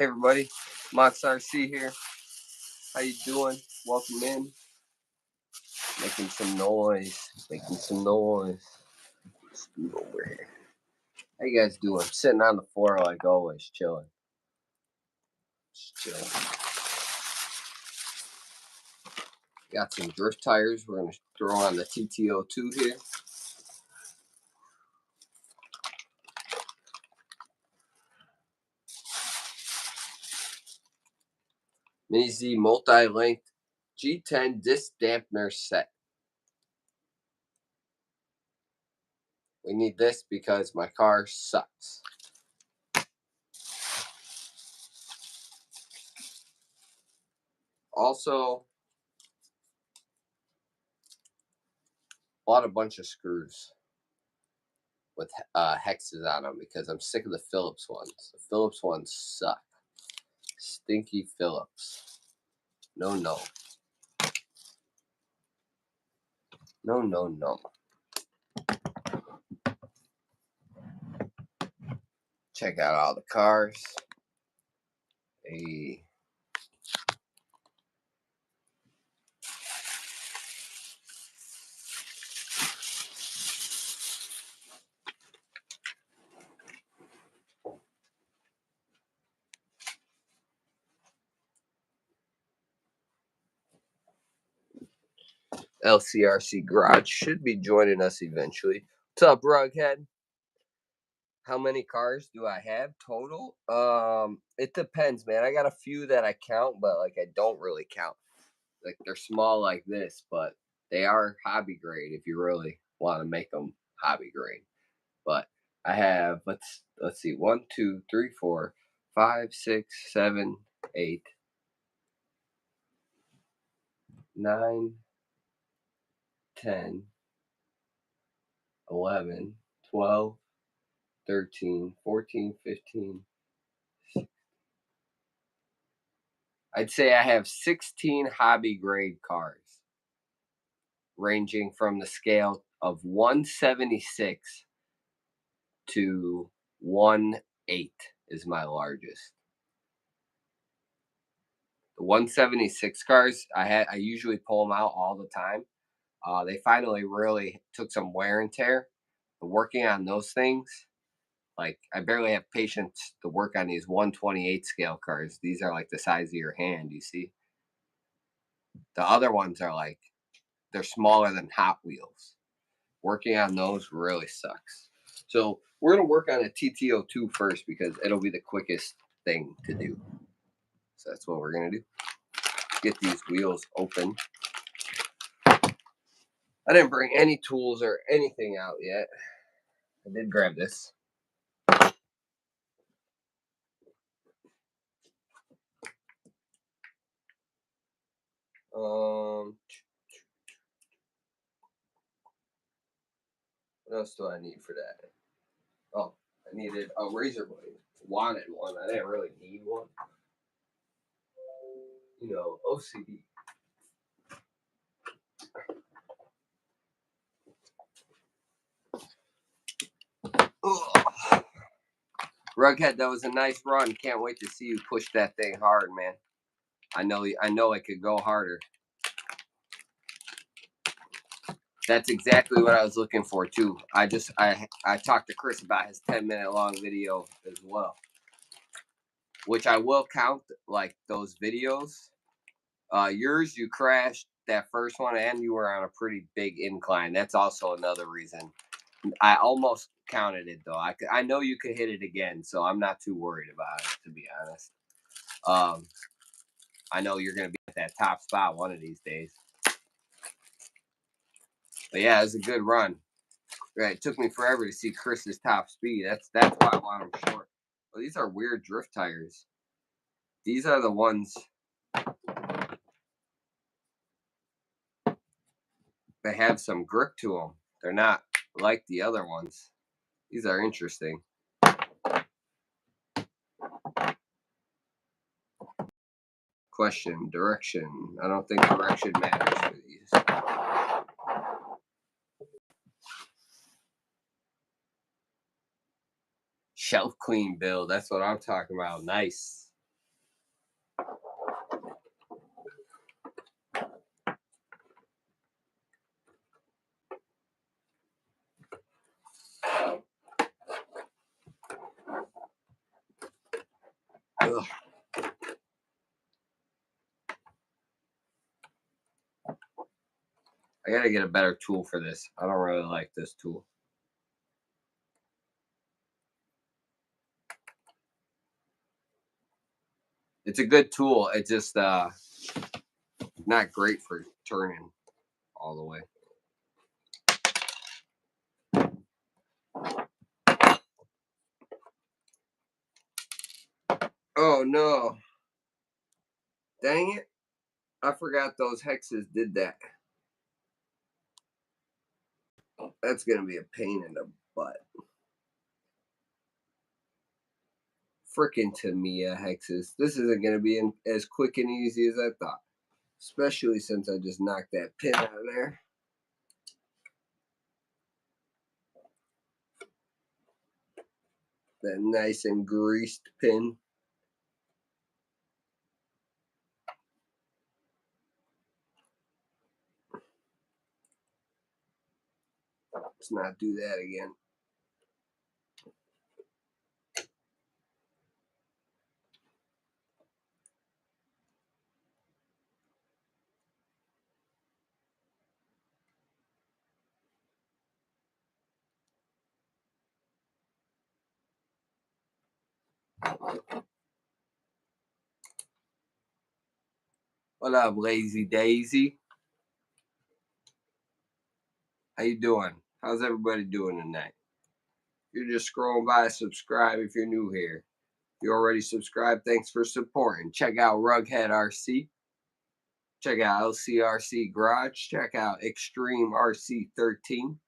Hey everybody, Monsta RC here. How you doing? Welcome in. Making some noise. Let's do over here. How you guys doing? Sitting on the floor like always, chilling. Just chilling. Got some drift tires. We're gonna throw on the TT-02 here. Mini Z multi-length G10 disc dampener set. We need this because my car sucks. Also, bought a bunch of screws with hexes on them because I'm sick of the Phillips ones. The Phillips ones suck. Stinky Phillips. No. Check out all the cars. Hey. LCRC Garage should be joining us eventually. What's up, Rughead? How many cars do I have total? It depends, man. I got a few that I count, but like I don't really count. Like they're small like this, but they are hobby grade if you really want to make them hobby grade. But I have let's see, 1, 2, 3, 4, 5, 6, 7, 8, 9, 10, 11, 12, 13, 14, 15. I'd say I have 16 hobby grade cars, ranging from the scale of 176 to 1/8 is my largest. The 176 cars, I usually pull them out all the time. They finally really took some wear and tear. Working on those things, like I barely have patience to work on these 128 scale cars. These are like the size of your hand, you see? The other ones are like, they're smaller than Hot Wheels. Working on those really sucks. So we're going to work on a TT-02 first because it'll be the quickest thing to do. So that's what we're going to do. Get these wheels open. I didn't bring any tools or anything out yet. I did grab this. What else do I need for that? Oh, I needed a razor blade. Wanted one. I didn't really need one. You know, OCD. Ugh. Rughead, that was a nice run. Can't wait to see you push that thing hard, man. I know it could go harder. That's exactly what I was looking for too. I talked to Chris about his 10-minute long video as well, which I will count like those videos. Yours, you crashed that first one, and you were on a pretty big incline. That's also another reason. I almost counted it though. I know you could hit it again, so I'm not too worried about it, to be honest. I know you're gonna be at that top spot one of these days. But yeah, it was a good run. Right, it took me forever to see Chris's top speed. That's why I want him short. Well, these are weird drift tires. These are the ones that have some grip to them. They're not like the other ones. These are interesting. Question, direction. I don't think direction matters for these. Shelf clean build. That's what I'm talking about. Nice. Ugh. I gotta get a better tool for this. I don't really like this tool. It's a good tool. It's just not great for turning all the way. Oh no. Dang it. I forgot those hexes did that. That's gonna be a pain in the butt. Freaking Tamiya hexes. This isn't gonna be as quick and easy as I thought. Especially since I just knocked that pin out of there. That nice and greased pin. Let's not do that again. What up, Lazy Daisy? How you doing? How's everybody doing tonight? You're just scrolling by, subscribe if you're new here. If you already subscribed, thanks for supporting. Check out Rughead RC. Check out LCRC Garage. Check out Extreme RC 13.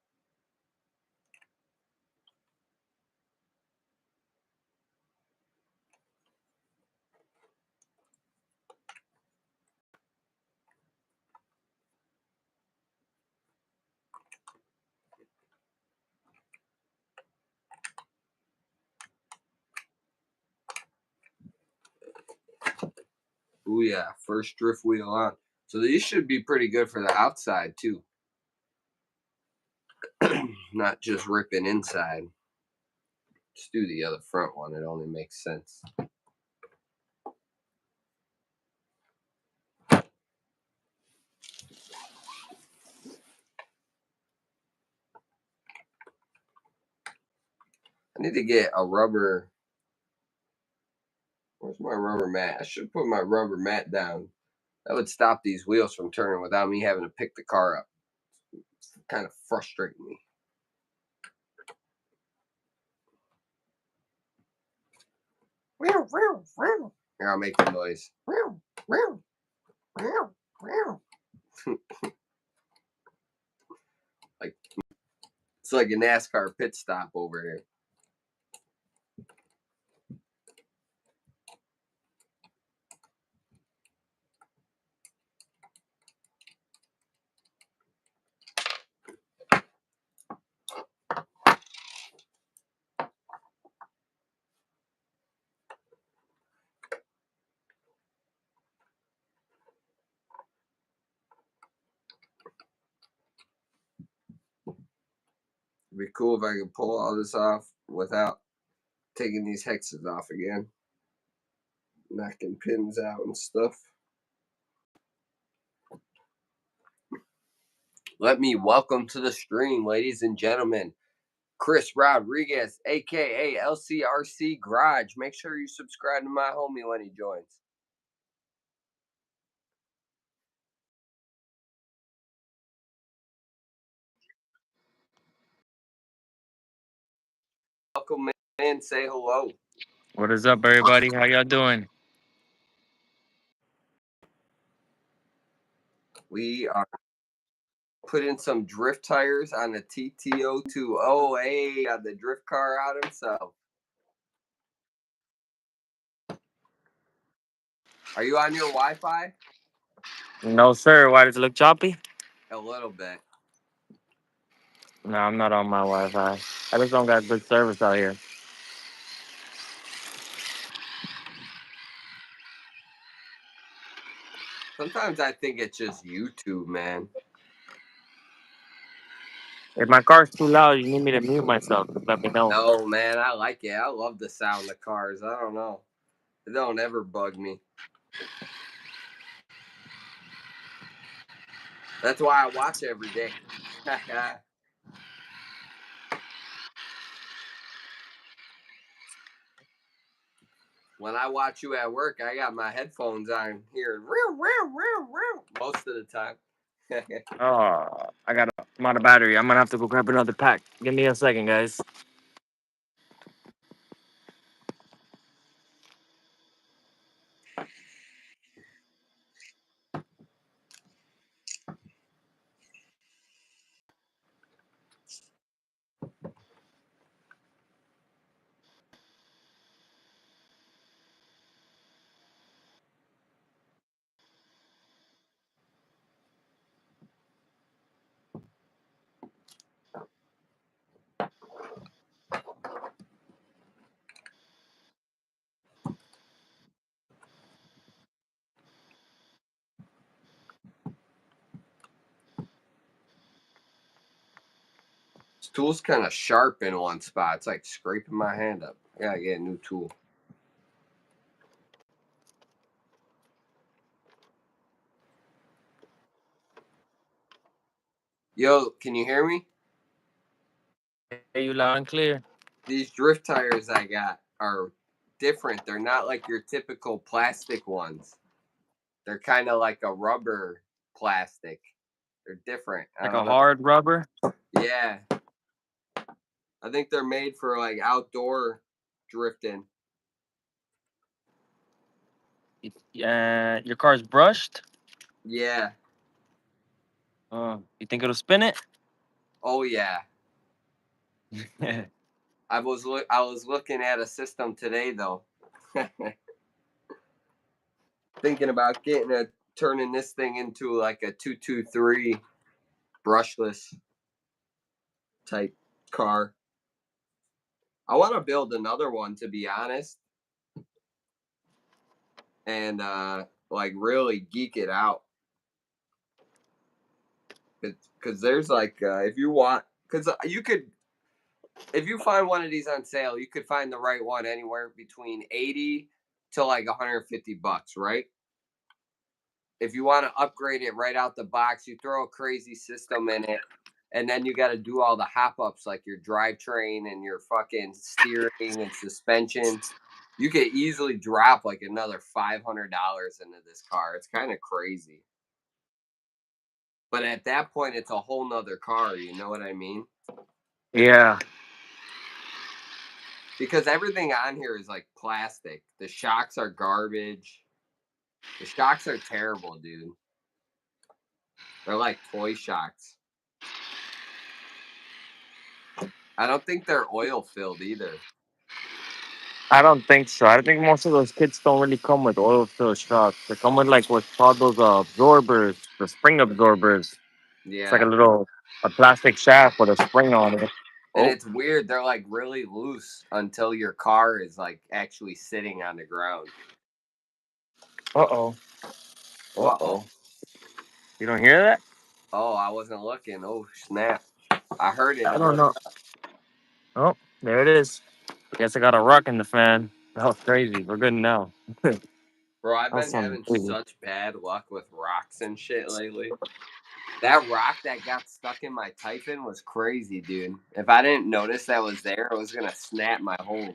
Oh yeah, first drift wheel on. So these should be pretty good for the outside too. Not just ripping inside. Let's do the other front one. It only makes sense. I need to get a rubber. Where's my rubber mat? I should put my rubber mat down. That would stop these wheels from turning without me having to pick the car up. It's kind of frustrating me. Here, I'll make the noise. Like it's like a NASCAR pit stop over here. It'd be cool if I could pull all this off without taking these hexes off again. Knocking pins out and stuff. Let me welcome to the stream, ladies and gentlemen, Chris Rodriguez, aka LCRC Garage. Make sure you subscribe to my homie when he joins. Welcome in, say hello. What is up, everybody? How y'all doing? We are putting some drift tires on the TT-02. Oh, hey, the drift car out himself. Are you on your Wi-Fi? No, sir. Why does it look choppy? A little bit. No, I'm not on my Wi-Fi. I just don't got good service out here. Sometimes I think it's just YouTube, man. If my car's too loud, you need me to mute myself. Let me know. No, man, I like it. I love the sound of cars. I don't know. Don't ever bug me. That's why I watch every day. When I watch you at work, I got my headphones on here most of the time. Oh, I'm out of battery. I'm gonna have to go grab another pack. Give me a second, guys. This tool's kind of sharp in one spot. It's like scraping my hand up. I gotta get a new tool. Yo, can you hear me? Hear you loud and clear. These drift tires I got are different. They're not like your typical plastic ones. They're kind of like a rubber plastic. They're different. I Like don't a know. hard rubber. Yeah. I think they're made for like outdoor drifting. Your car's brushed. Yeah. You think it'll spin it? Oh yeah. I was looking at a system today though. Thinking about turning this thing into like a 223 brushless type car. I want to build another one to be honest, and like really geek it out. Because there's like if you want, because you could, if you find one of these on sale, you could find the right one anywhere between 80 to like 150 bucks, right? If you want to upgrade it right out the box, you throw a crazy system in it, and then you got to do all the hop ups like your drivetrain and your fucking steering and suspension. You could easily drop like another $500 into this car. It's kind of crazy. But at that point, it's a whole nother car. You know what I mean? Yeah. Because everything on here is like plastic. The shocks are garbage. The shocks are terrible, dude. They're like toy shocks. I don't think they're oil filled either. I don't think so. I think most of those kits don't really come with oil filled shocks. They come with like what's called those absorbers, the spring absorbers. It's like Yeah. a plastic shaft with a spring on it. And Oh, it's weird. They're like really loose until your car is like actually sitting on the ground. uh oh, uh Uh oh. oh. You don't hear that? Oh, I wasn't looking. Oh, snap. I heard it. I It don't looked know. Oh, there it is. Guess I got a rock in the fan. That was crazy. We're good now. Bro, I've That's been something having crazy. such bad luck with rocks and shit lately. That rock that got stuck in my Typhon was crazy, dude. If I didn't notice that was there, it was gonna snap my whole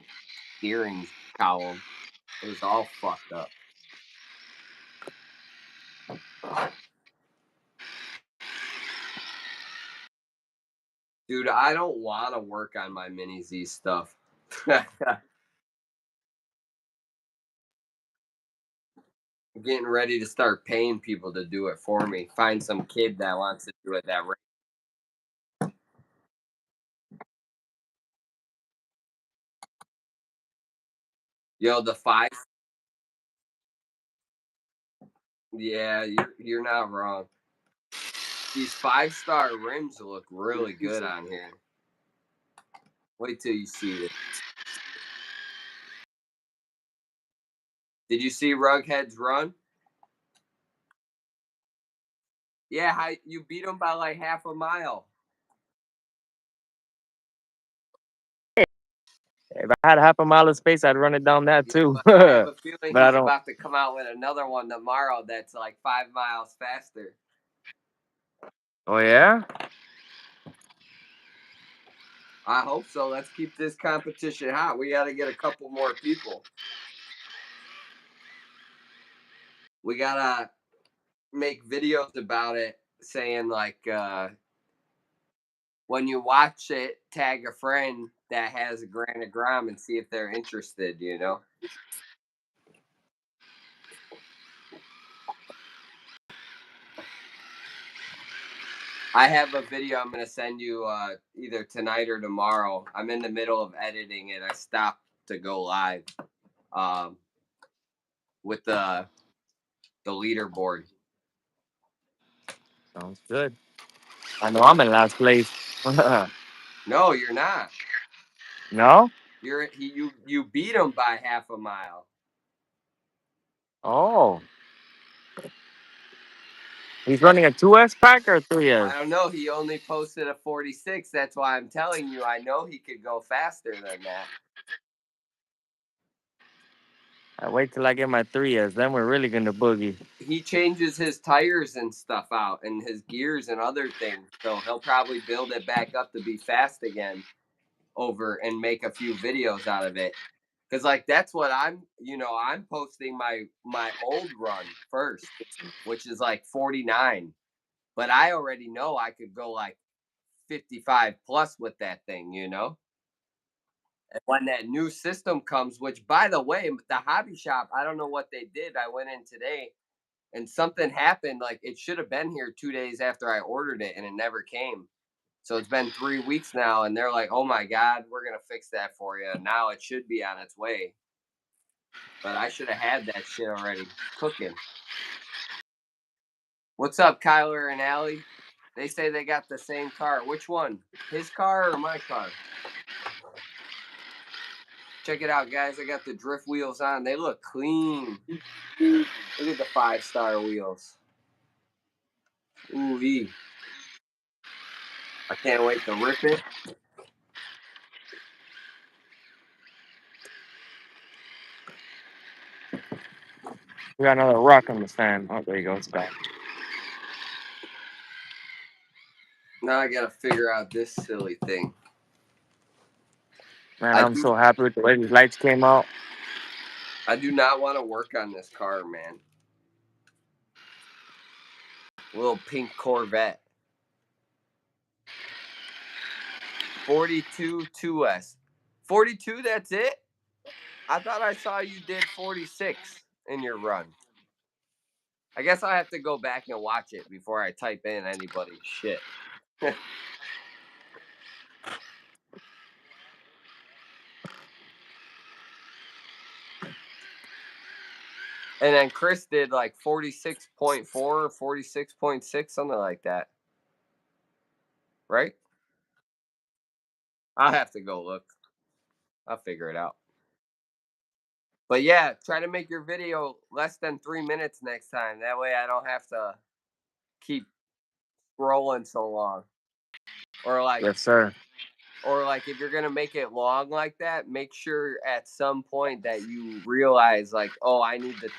steering column. It was all fucked up. Dude, I don't want to work on my Mini Z stuff. I'm getting ready to start paying people to do it for me. Find some kid that wants to do it that way. Yo, the five. Yeah, you're not wrong. These 5-star rims look really good on here. Wait till you see this. Did you see Rughead's run? Yeah, how you beat him by like half a mile. If I had half a mile of space, I'd run it down that Yeah, too. but I have but a feeling I he's don't. about to come out with another one tomorrow that's like 5 miles faster. Oh yeah. I hope so. Let's keep this competition hot. We got to get a couple more people. We got to make videos about it saying, like, when you watch it, tag a friend that has a Granite Grom and see if they're interested, you know? I have a video I'm going to send you either tonight or tomorrow. I'm in the middle of editing it. I stopped to go live um, with the leaderboard. Sounds good. I know I'm in last place. No, you're not. No. You beat him by half a mile. Oh, he's running a 2S pack or 3S. I don't know. He only posted a 46. That's why I'm telling you. I know he could go faster than that. I wait till I get my 3S. Then we're really gonna boogie. He changes his tires and stuff out and his gears and other things. So he'll probably build it back up to be fast again over and make a few videos out of it. Cause like that's what I'm posting my old run first, which is like 49. But I already know I could go like 55 plus with that thing, you know? And when that new system comes, which by the way, the hobby shop, I don't know what they did. I went in today and something happened. Like it should have been here 2 days after I ordered it and it never came. So it's been 3 weeks now, and they're like, "Oh my God, we're gonna fix that for you." Now it should be on its way, but I should have had that shit already cooking. What's up, Kyler and Allie? They say they got the same car. Which one? His car or my car? Check it out, guys. I got the drift wheels on. They look clean. Look at the 5-star wheels. Ooh wee. I can't wait to rip it. We got another rock on the stand. Oh, there you go. It's back. Now I gotta figure out this silly thing. Man, I I'm do so happy with the way these lights came out. I do not want to work on this car, man. Little pink Corvette. 42 2S. 42, that's it? I thought I saw you did 46 in your run. I guess I have to go back and watch it before I type in anybody's shit. And then Chris did like 46.4 or 46.6, something like that. Right? I'll have to go look. I'll figure it out. But yeah, try to make your video less than 3 minutes next time. That way I don't have to keep scrolling so long. Or like Yes, sir. or like if you're gonna make it long like that, make sure at some point that you realize like, oh, I need to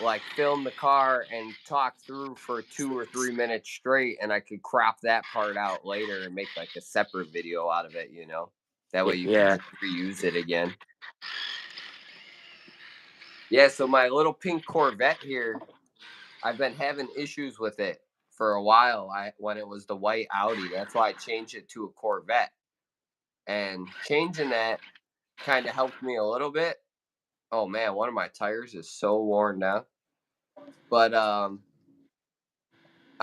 like film the car and talk through for 2 or 3 minutes straight, and I could crop that part out later and make like a separate video out of it, you know? That way you can Yeah. reuse it again. Yeah, so my little pink Corvette here, I've been having issues with it for a while. I when it was the white Audi, that's why I changed it to a Corvette. And changing that kind of helped me a little bit. Oh man, one of my tires is so worn now. But I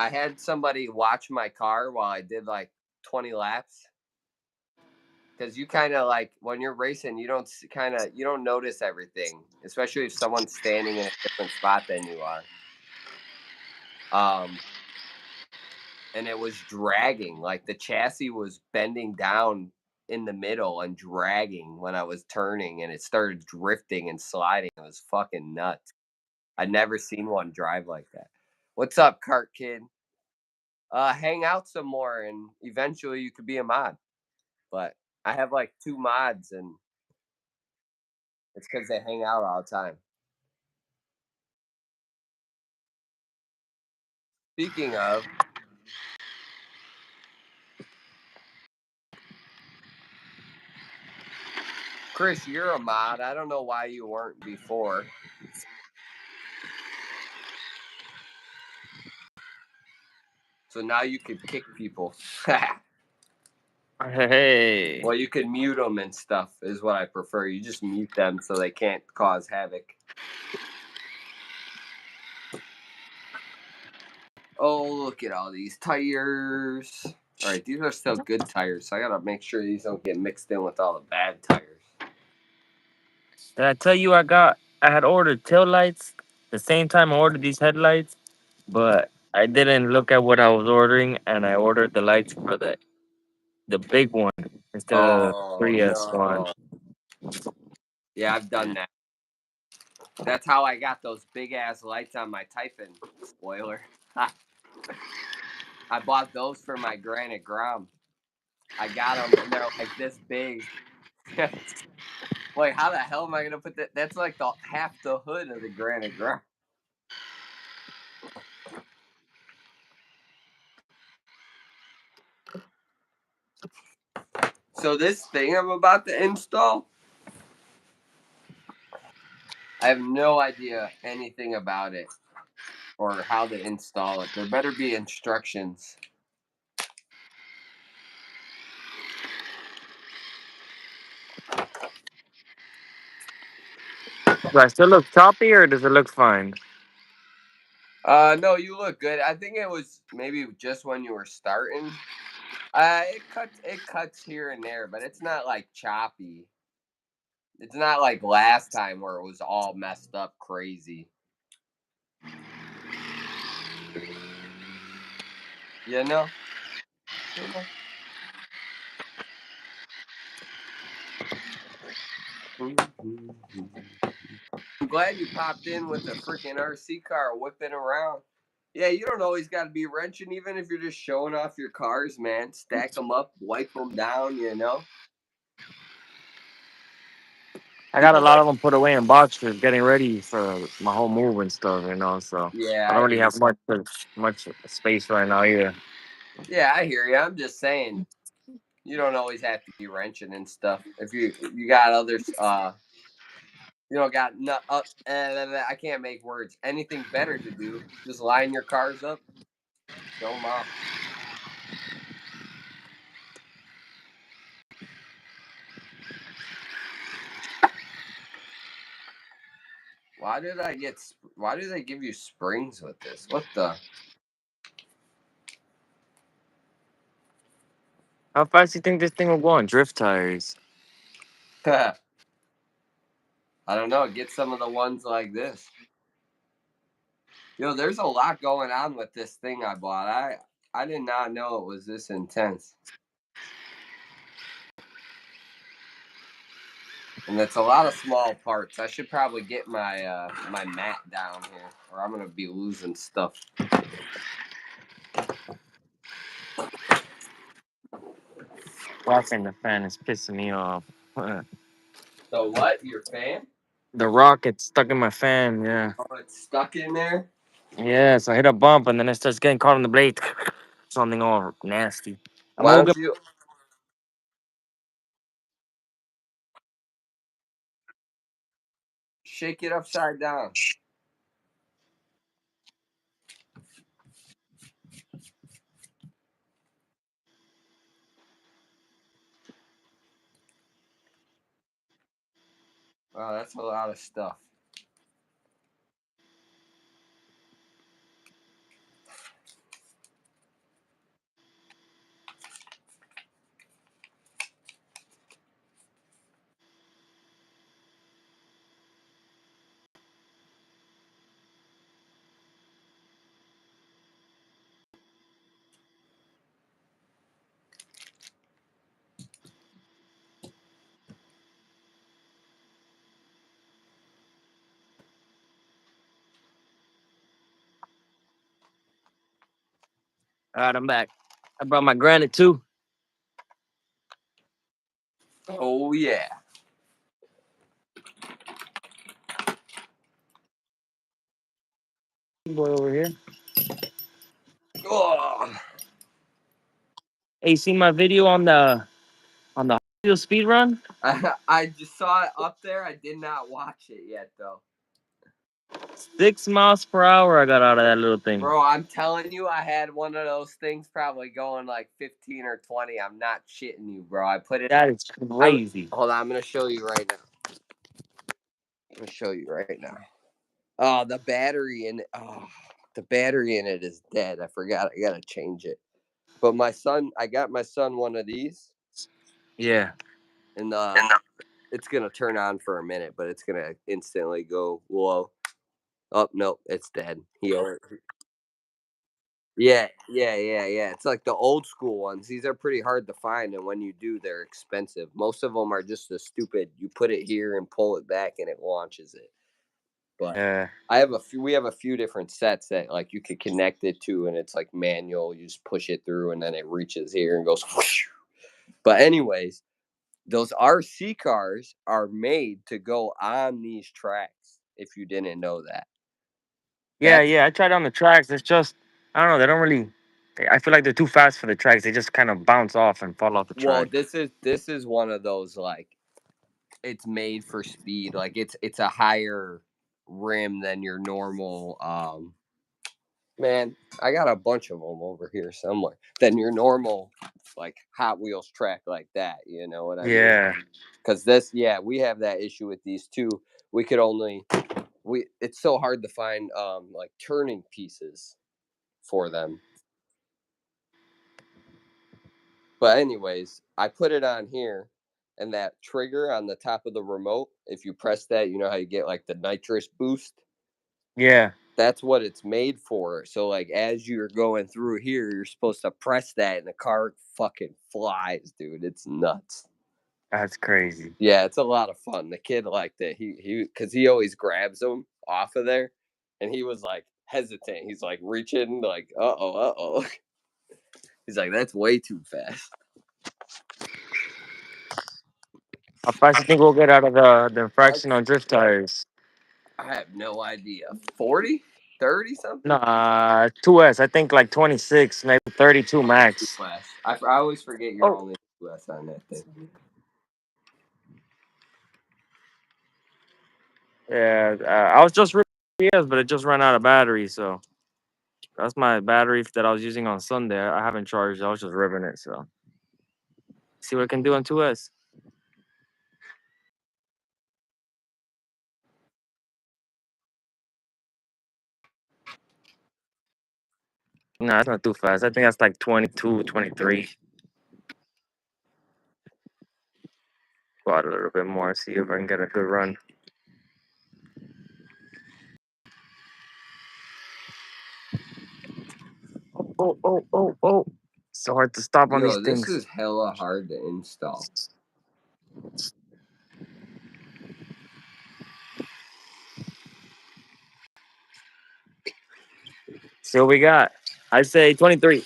had somebody watch my car while I did like 20 laps because you kind of like when you're racing, you don't you don't notice everything, especially if someone's standing in a different spot than you are. Um, and it was dragging, like the chassis was bending down in the middle and dragging when I was turning, and it started drifting and sliding. It was fucking nuts. I'd never seen one drive like that. What's up, Cart Kid? Hang out some more, and eventually you could be a mod. But I have like two mods, and it's because they hang out all the time. Speaking of, Chris, you're a mod. I don't know why you weren't before. So now you could kick people. Hey. Well, you could mute them and stuff, is what I prefer. You just mute them so they can't cause havoc. Oh, look at all these tires. All right, these are still good tires, so I gotta make sure these don't get mixed in with all the bad tires. Did I tell you I had ordered tail lights the same time I ordered these headlights, but I didn't look at what I was ordering and I ordered the lights for the big one instead of the Oh 3S one. no. Yeah, I've done that. That's how I got those big ass lights on my Typhon spoiler. I bought those for my Granite Grom. I got them and they're like this big. Wait, how the hell am I gonna put that? That's like the half the hood of the Granite Grom. So this thing I'm about to install, I have no idea anything about it or how to install it. There better be instructions. Do I still look choppy or does it look fine? No, you look good. I think it was maybe just when you were starting. It cuts here and there, but it's not like choppy. It's not like last time where it was all messed up crazy. You know? You know? I'm glad you popped in with a freaking RC car whipping around. Yeah, you don't always got to be wrenching, even if you're just showing off your cars, man. Stack them up, wipe them down, you know? I got a People lot like, of them put away in boxes, getting ready for my whole move and stuff, you know. So yeah, I don't I really hear you. have much space right now either. Yeah, I hear you. I'm just saying, you don't always have to be wrenching and stuff. If you got others, you know, got no, I can't make words. Anything better to do? Just line your cars up, show them off. Why did I get? Why do they give you springs with this? What the? How fast do you think this thing will go on drift tires? I don't know. Get some of the ones like this. There's a lot going on with this thing I bought. I did not know it was this intense. And it's a lot of small parts. I should probably get my mat down here, or I'm gonna be losing stuff. Rocking the fan is pissing me off. So what? Your fan? The rocket's stuck in my fan, yeah. Oh, it's stuck in there. Yeah, so I hit a bump and then it starts getting caught on the blade. Something all nasty. I'm Why gonna go don't get you shake it upside down? Wow, that's a lot of stuff. All right, I'm back. I brought my granite too. Oh yeah. Boy over here. Oh. Hey, you seen my video on the speed run? I just saw it up there. I did not watch it yet though. 6 miles per hour I got out of that little thing. Bro, I'm telling you, I had one of those things probably going like 15 or 20. I'm not shitting you, bro. I put it. That is crazy. Hold on, I'm gonna show you right now. I'm gonna show you right now. Oh, the battery in it. Oh, the battery in it is dead. I forgot. I gotta change it. But I got my son one of these, Yeah. and it's gonna turn on for a minute, but it's gonna instantly go low. Oh no, it's dead. Yeah. It's like the old school ones. These are pretty hard to find, and when you do, they're expensive. Most of them are just a stupid. You put it here and pull it back, and it launches it. But Yeah. I have a few. We have a few different sets that like you could connect it to, and it's like manual. You just push it through, and then it reaches here and goes. Whoosh. But anyways, those RC cars are made to go on these tracks. If you didn't know that, Yeah, that's yeah. I tried on the tracks. It's just I don't know. They don't really. I feel like they're too fast for the tracks. They just kind of bounce off and fall off the well, track. this is one of those like it's made for speed. Like it's a higher rim than your normal. Man, I got a bunch of them over here somewhere. Than your normal like Hot Wheels track like that. You know what I mean? Yeah. Because this, yeah, we have that issue with these too. We could only It's so hard to find like turning pieces for them. But anyways, I put it on here, and that trigger on the top of the remote, if you press that, you know how you get like the nitrous boost? Yeah. That's what it's made for. So like as you're going through here, you're supposed to press that and the car fucking flies, dude. It's nuts. That's crazy. Yeah, it's a lot of fun. The kid liked it. He cuz he always grabs them off of there, and he was like hesitant. He's like reaching like uh-oh, uh-oh. He's like that's way too fast. How fast you think we'll get out of the I fractional drift tires? I have no idea. 40? 30 something? Nah, 2S. I think like 26, maybe 32 max. West. I always forget you're Oh, only West on that thing. yeah. I was just yes, but it just ran out of battery. So that's my battery that I was using on Sunday. I haven't charged. I was just ripping it. So see what I can do on 2S. No, that's not too fast. I think that's like 22, 23. Go out a little bit more. See if I can get a good run. Oh. So hard to stop on these Yo, this things. is hella hard to install. See what we got. I say 23.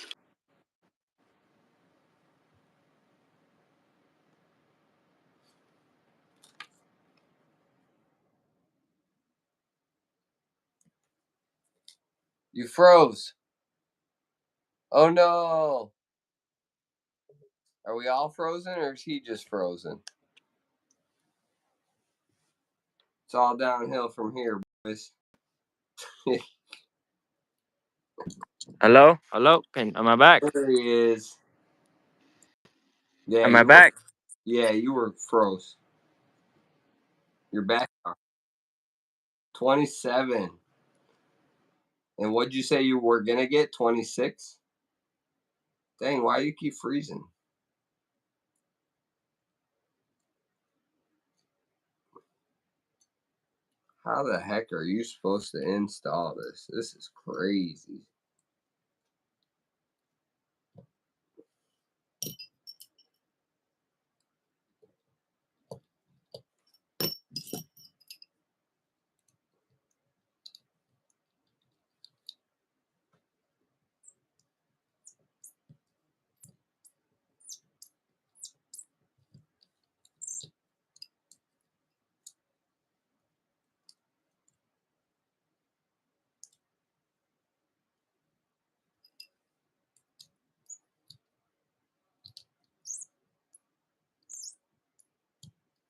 You froze. Oh no. Are we all frozen or is he just frozen? It's all downhill from here, boys. Hello? Hello? Am I back? There he is. Yeah, Am I you were back? froze. You're back. 27. And what'd you say you were gonna get? 26? Dang, why do you keep freezing? How the heck are you supposed to install this? This is crazy.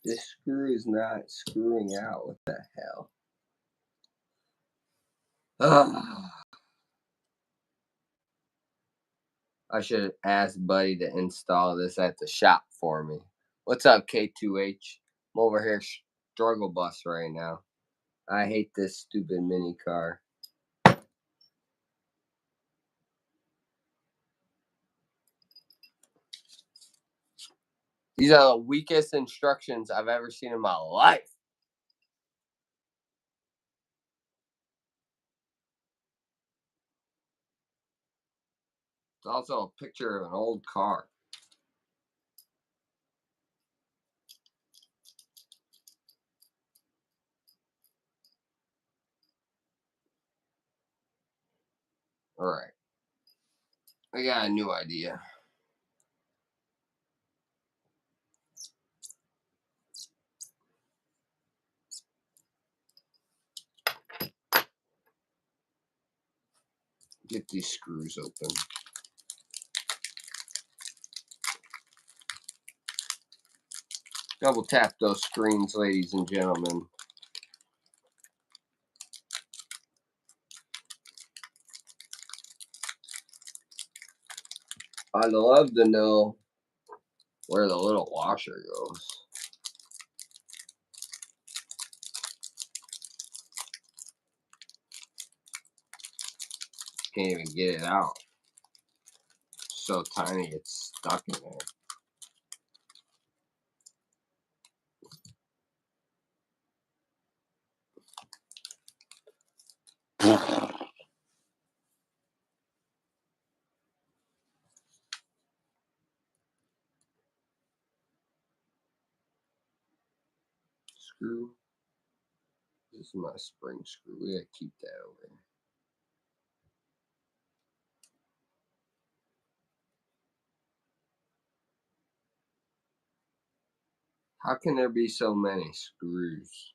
This screw is not screwing out. What the hell? Ah, I should have asked Buddy to install this at the shop for me. What's up, K2H? I'm over here struggle bus right now. I hate this stupid mini car. These are the weakest instructions I've ever seen in my life. It's also a picture of an old car. All right. I got a new idea. Get these screws open. Double tap those screens, ladies and gentlemen. I'd love to know where the little washer goes. Can't even get it out. So tiny, it's stuck in there. Screw. This is my spring screw. We gotta keep that over there. How can there be so many screws?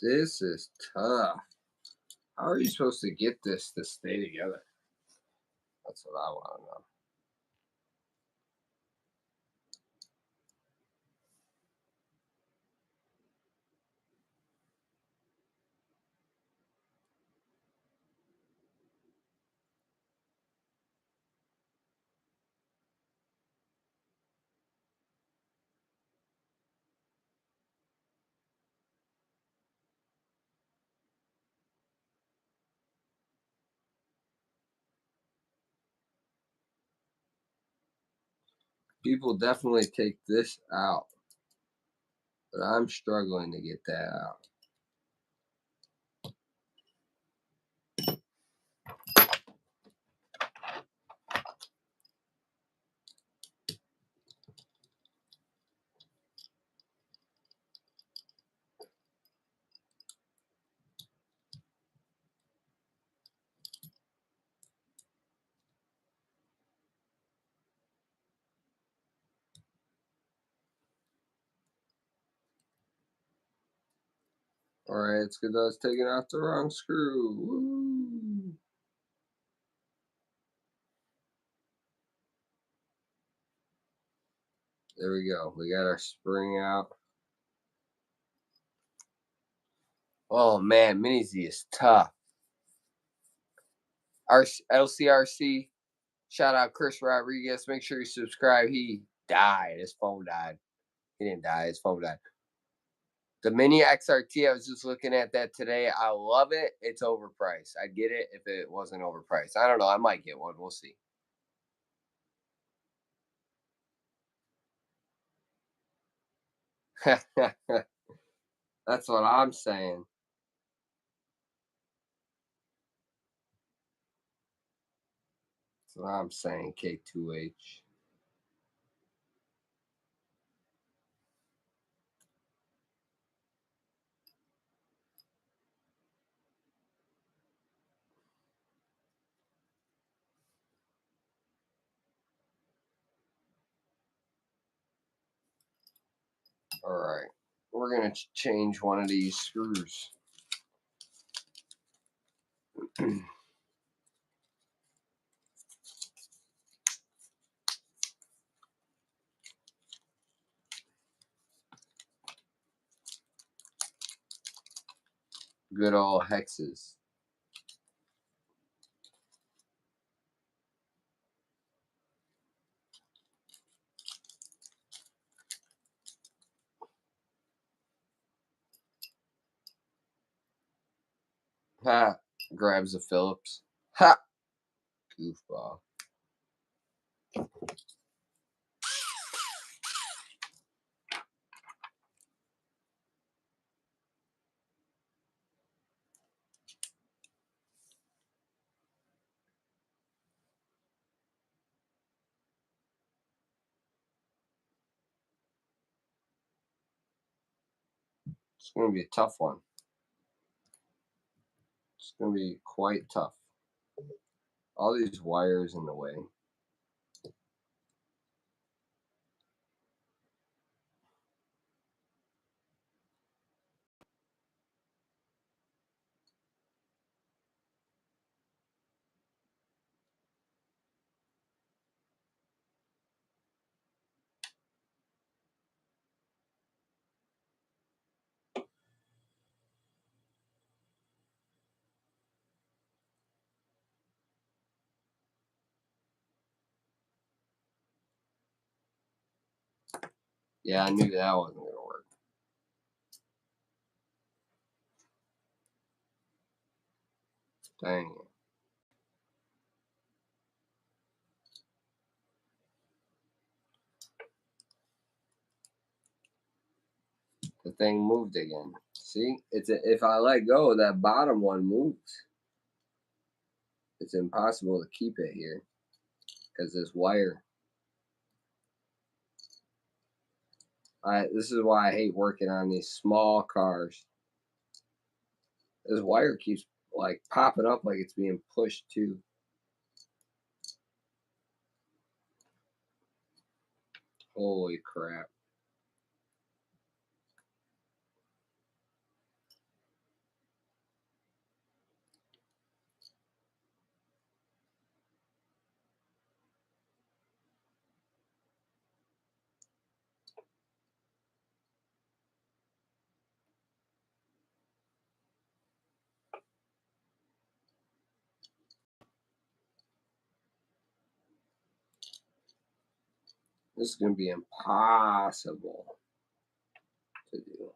This is tough. How are you supposed to get this to stay together? That's what I want to know. People definitely take this out, but I'm struggling to get that out. Alright, it's because I was taking off the wrong screw. Woo. There we go. We got our spring out. Oh man, Mini Z is tough. Our LCRC, shout out Chris Rodriguez. Make sure you subscribe. He died. His phone died. He didn't die. His phone died. The Mini XRT, I was just looking at that today. I love it. It's overpriced. I'd get it if it wasn't overpriced. I don't know. I might get one. We'll see. That's what I'm saying. That's what I'm saying, K2H. All right. We're going to change one of these screws. Good old hexes. Ha! Grabs the Phillips. Ha! Goofball. It's going to be a tough one. It's going to be quite tough. All these wires in the way. Yeah, I knew that wasn't going to work. Dang it. The thing moved again. See? If I let go, that bottom one moves. It's impossible to keep it here because this wire. This is why I hate working on these small cars. This wire keeps like popping up like it's being pushed too. Holy crap. This is going to be impossible to do.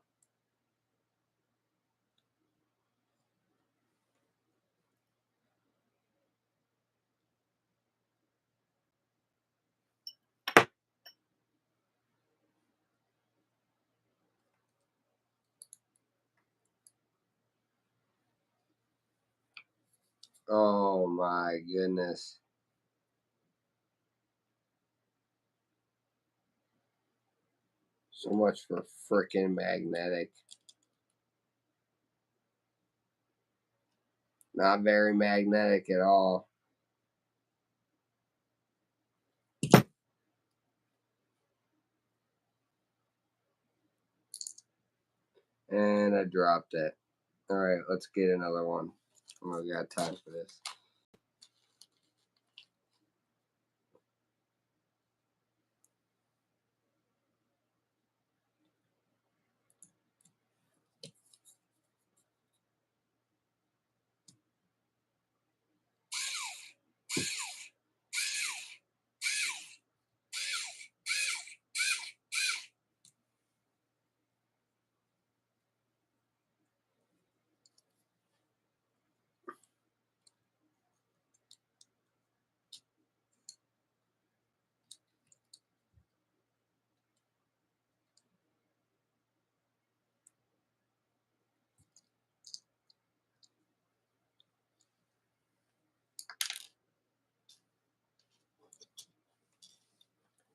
Oh my goodness. So much for freaking magnetic. Not very magnetic at all. And I dropped it. All right, let's get another one. We got time for this.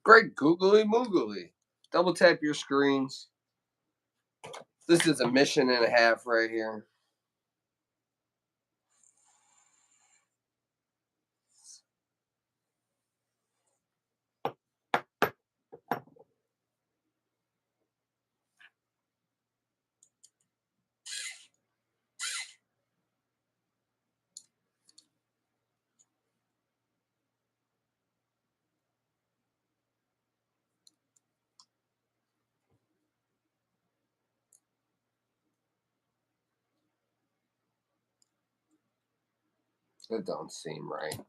Great googly moogly. Double tap your screens. This is a mission and a half right here. It don't seem right.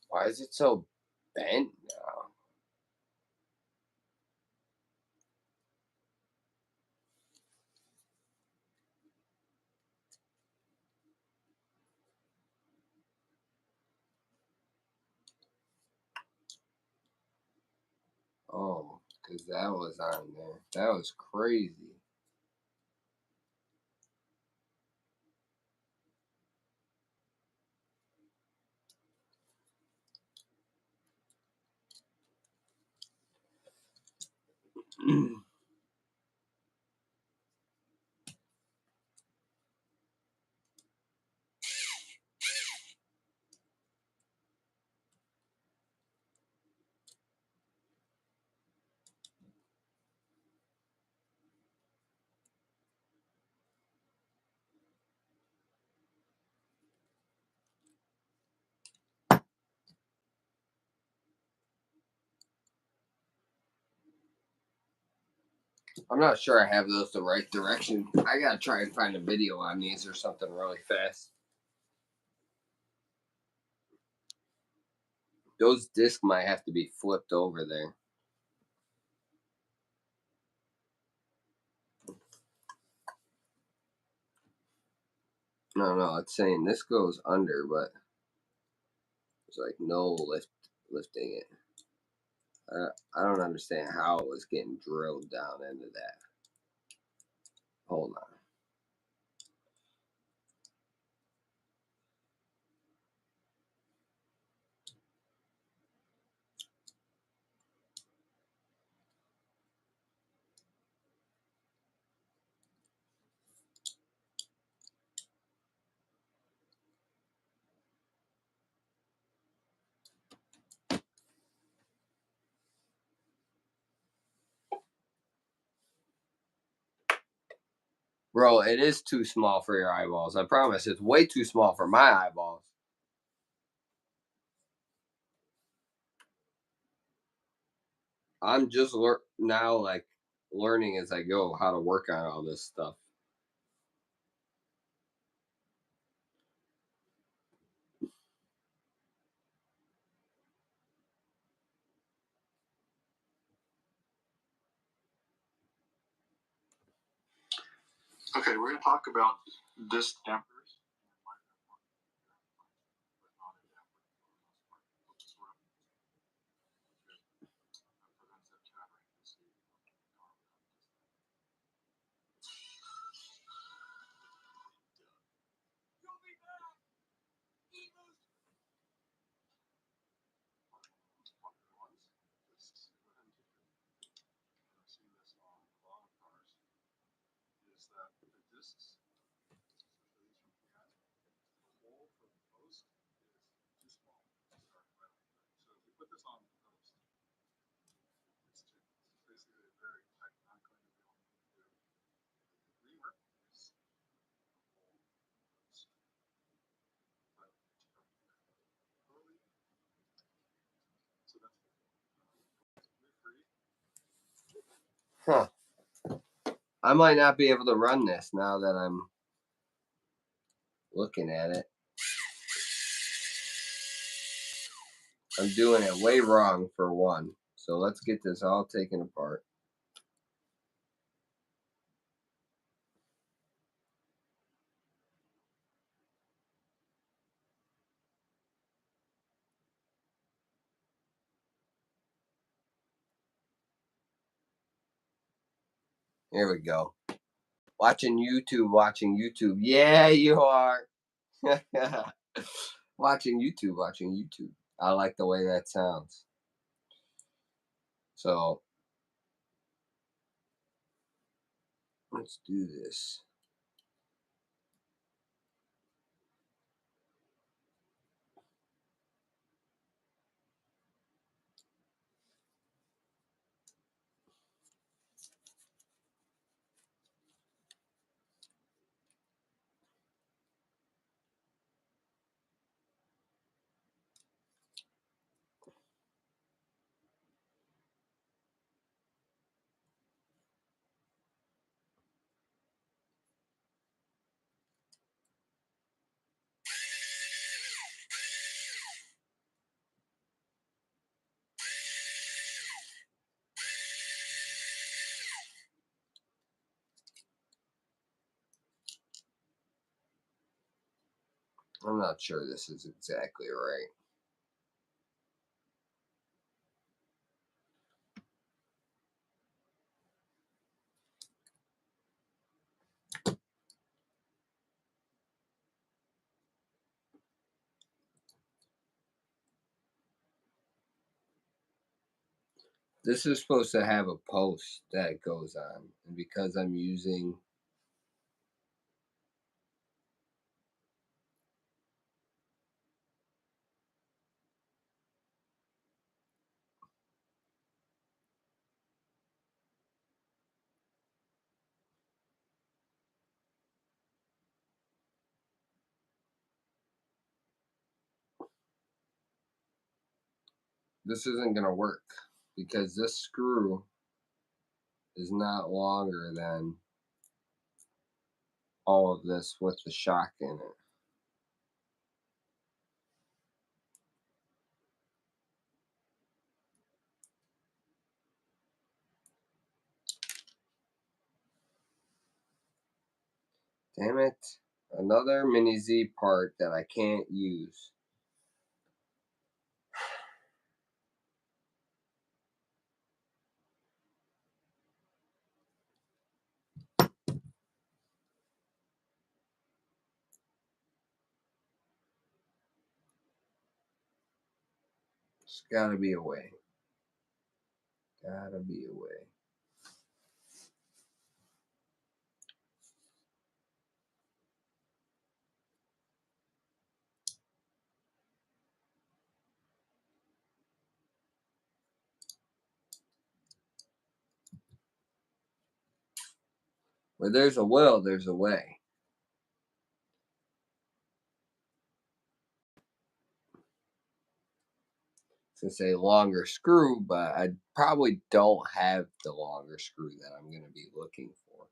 Why is it so bent now? Oh, because that was on there. That was crazy. I'm not sure I have those the right direction. I gotta try and find a video on these or something really fast. Those discs might have to be flipped over there. No, it's saying this goes under, but there's like no lifting it. I don't understand how it was getting drilled down into that. Hold on. Bro, it is too small for your eyeballs. I promise. It's way too small for my eyeballs. I'm just now like learning as I go how to work on all this stuff. Okay, we're going to talk about disc dampers. that the discs, especially these from PI, the hole for the post is too small to start right on the back. So if you put this on the post, it's basically very tight, not going to be able to do rework. Is a hole in the post, but totally. So that's we're free. Huh. I might not be able to run this now that I'm looking at it. I'm doing it way wrong for one. So let's get this all taken apart. Here we go. Watching YouTube. Yeah, you are. watching YouTube. I like the way that sounds. So let's do this. I'm not sure this is exactly right. This is supposed to have a post that goes on. And because I'm using this isn't going to work because this screw is not longer than all of this with the shock in it. Damn it. Another mini Z part that I can't use. There's gotta be a way. Gotta be a way. Where there's a will, there's a way. To say longer screw, but I probably don't have the longer screw that I'm going to be looking for.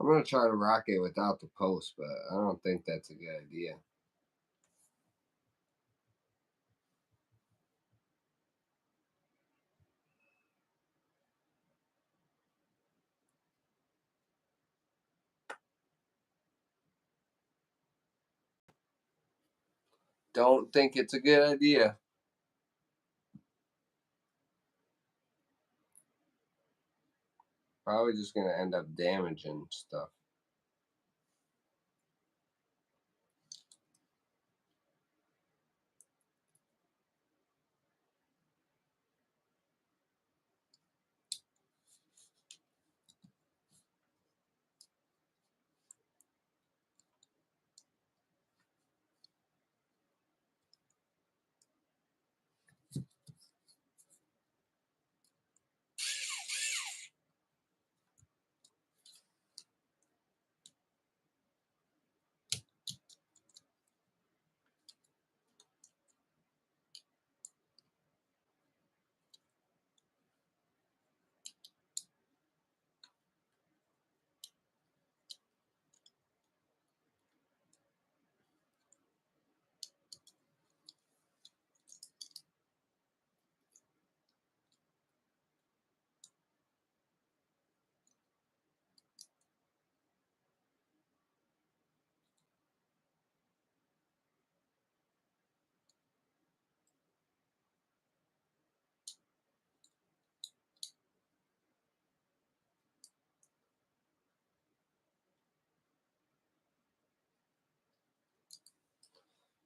I'm going to try to rock it without the post, but I don't think that's a good idea. Don't think it's a good idea. Probably just gonna end up damaging stuff.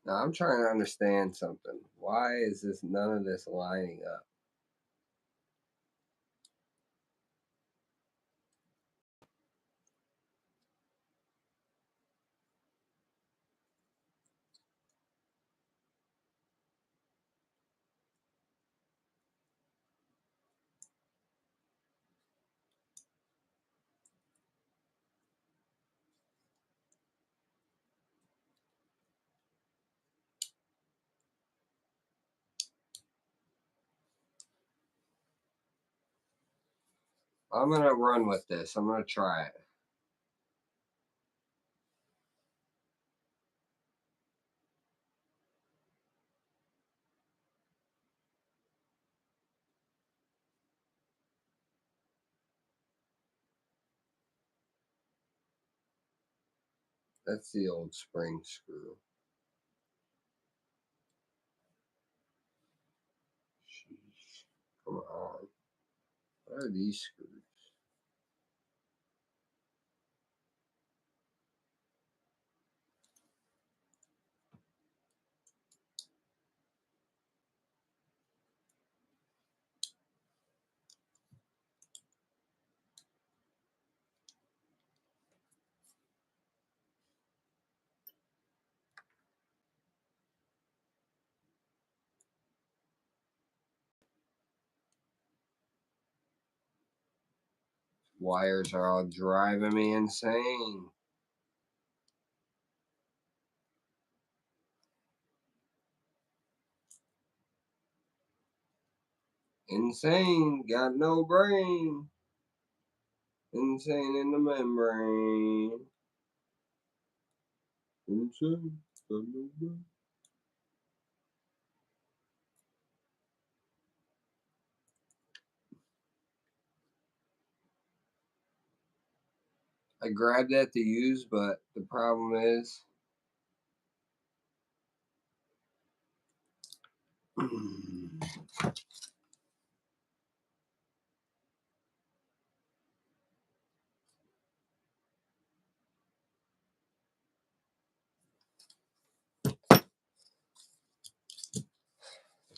Now I'm trying to understand something. Why is this none of this lining up? I'm gonna run with this. I'm gonna try it. That's the old spring screw. Sheesh. Come on. What are these screws? Wires are all driving me insane. Insane, got no brain. Insane in the membrane. Insane, got no brain. I grabbed that to use, but the problem is the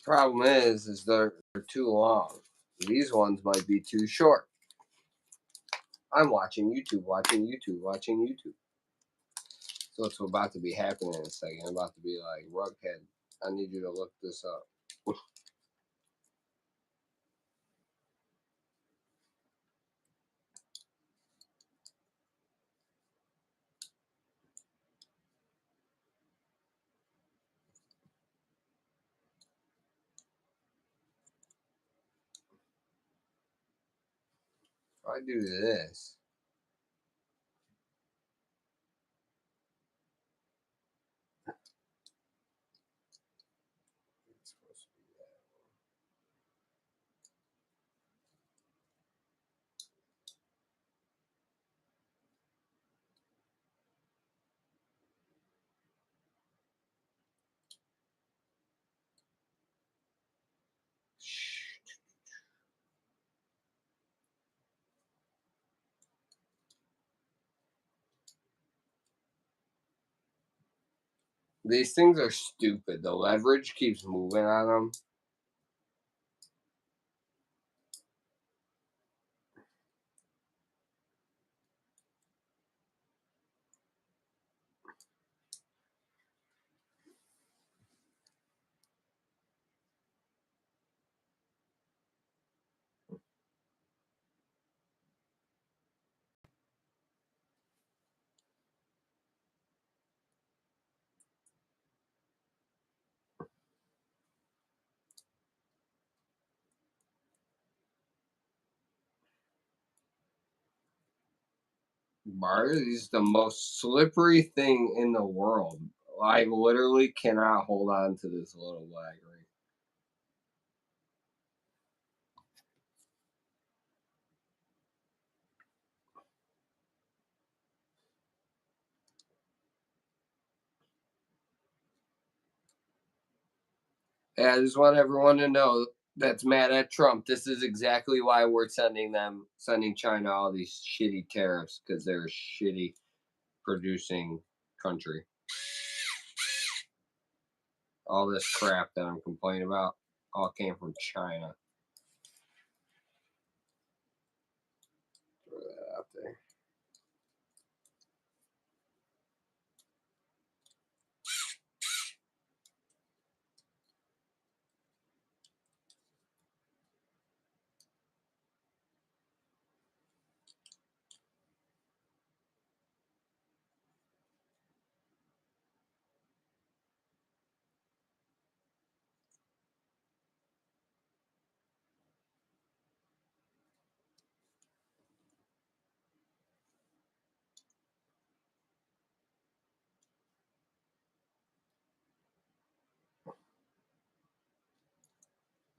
problem is they're too long. These ones might be too short. I'm watching YouTube, watching YouTube, watching YouTube. So what's about to be happening in a second? I'm about to be like, Rughead, I need you to look this up. If I do this, it's supposed to be that. These things are stupid. The leverage keeps moving on them. Bar is the most slippery thing in the world. I literally cannot hold on to this little lag ring. I just want everyone to know that's mad at Trump. This is exactly why we're sending China all these shitty tariffs, because they're a shitty producing country. All this crap that I'm complaining about all came from China. Throw that out there.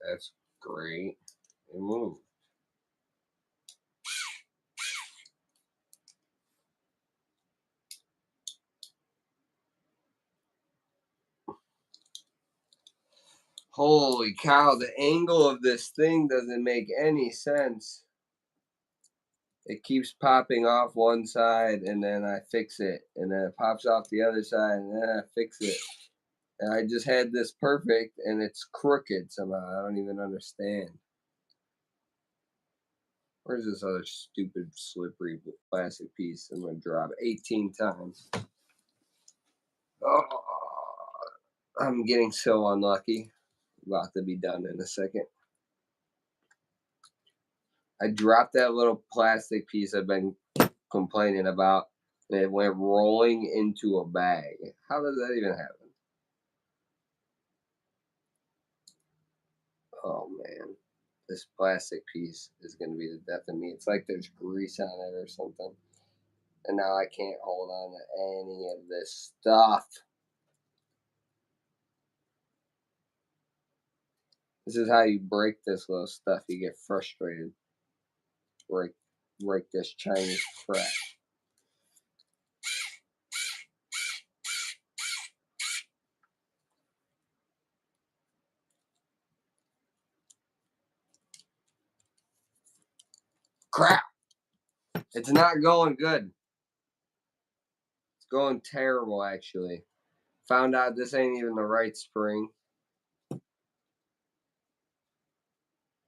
That's great. It moved. Holy cow, the angle of this thing doesn't make any sense. It keeps popping off one side and then I fix it. And then it pops off the other side and then I fix it. And I just had this perfect and it's crooked somehow. I don't even understand. Where's this other stupid slippery plastic piece? I'm going to drop 18 times. Oh, I'm getting so unlucky. About to be done in a second. I dropped that little plastic piece I've been complaining about, and it went rolling into a bag. How does that even happen? Oh man, this plastic piece is going to be the death of me. It's like there's grease on it or something. And now I can't hold on to any of this stuff. This is how you break this little stuff. You get frustrated. Break this Chinese crap. Crap! It's not going good. It's going terrible, actually. Found out this ain't even the right spring.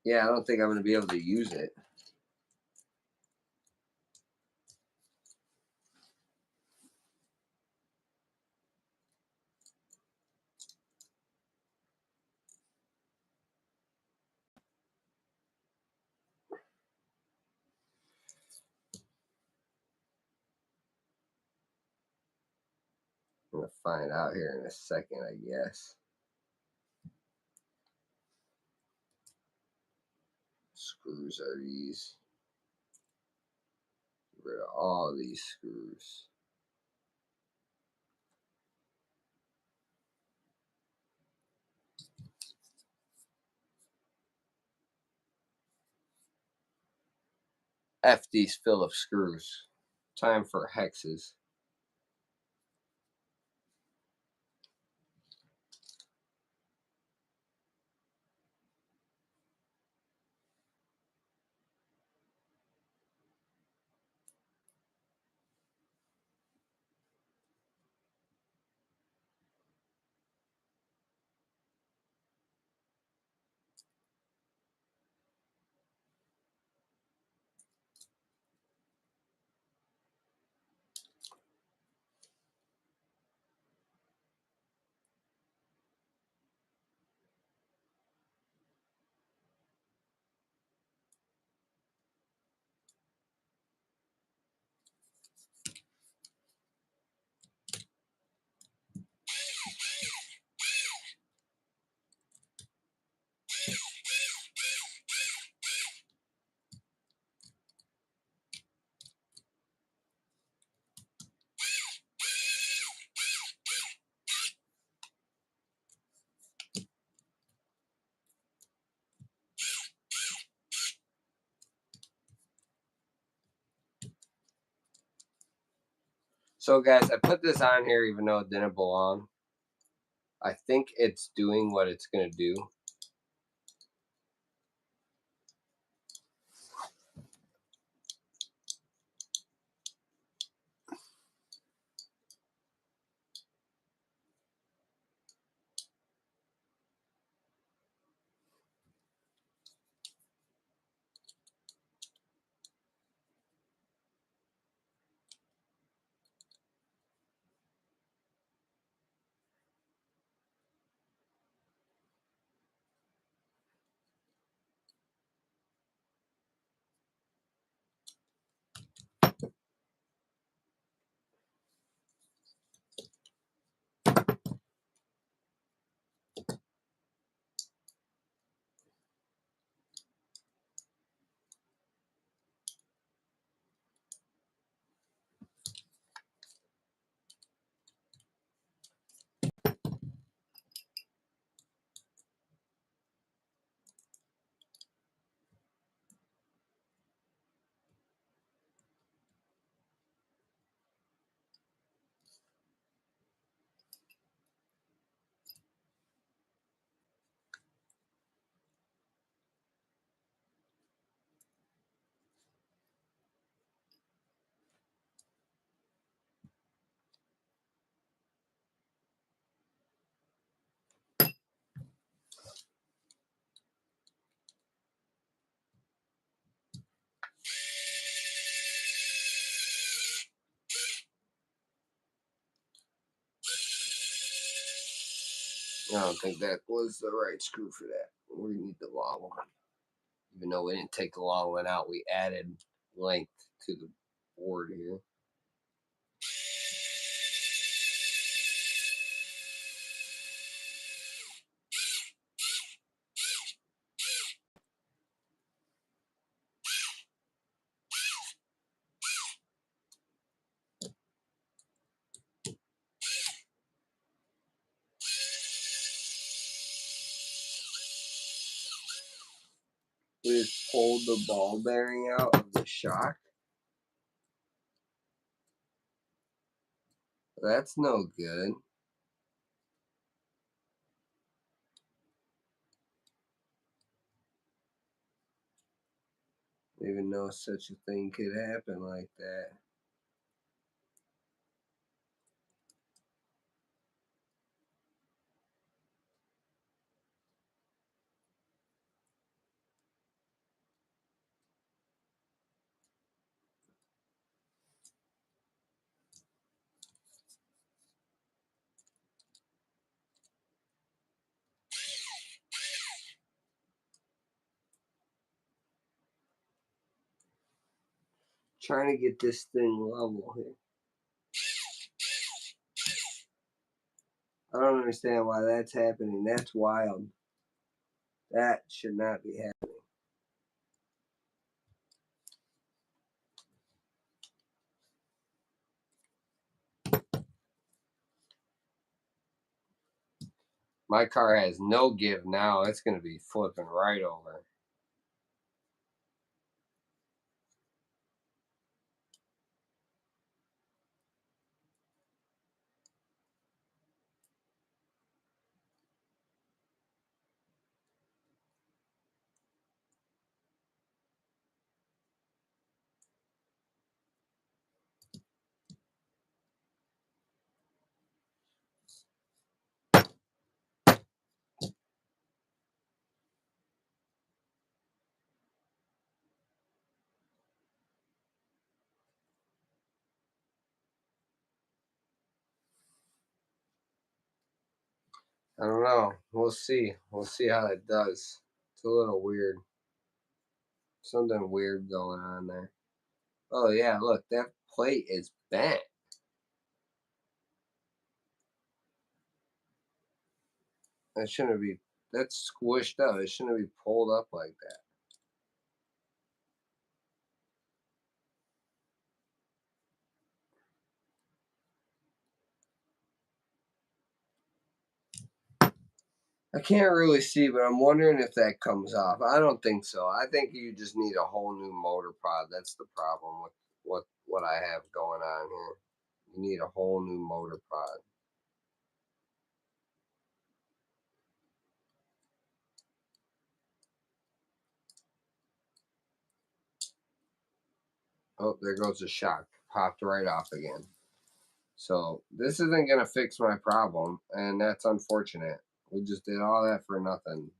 Yeah, I don't think I'm going to be able to use it. I'm going to find out here in a second, I guess. Screws are these. Get rid of all these screws. F these Phillips screws. Time for hexes. So guys, I put this on here even though it didn't belong. I think it's doing what it's going to do. I don't think that was the right screw for that. We need the long one. Even though we didn't take the long one out, we added length to the board here. We just pulled the ball bearing out of the shock. That's no good. I didn't even know such a thing could happen like that. Trying to get this thing level here. I don't understand why that's happening. That's wild. That should not be happening. My car has no give now. It's going to be flipping right over. I don't know. We'll see. We'll see how it does. It's a little weird. Something weird going on there. Oh yeah, look, that plate is bent. That shouldn't be. That's squished up. It shouldn't be pulled up like that. I can't really see, but I'm wondering if that comes off. I don't think so. I think you just need a whole new motor pod. That's the problem with what I have going on here. You need a whole new motor pod. Oh, there goes the shock. Popped right off again. So this isn't going to fix my problem, and that's unfortunate. We just did all that for nothing.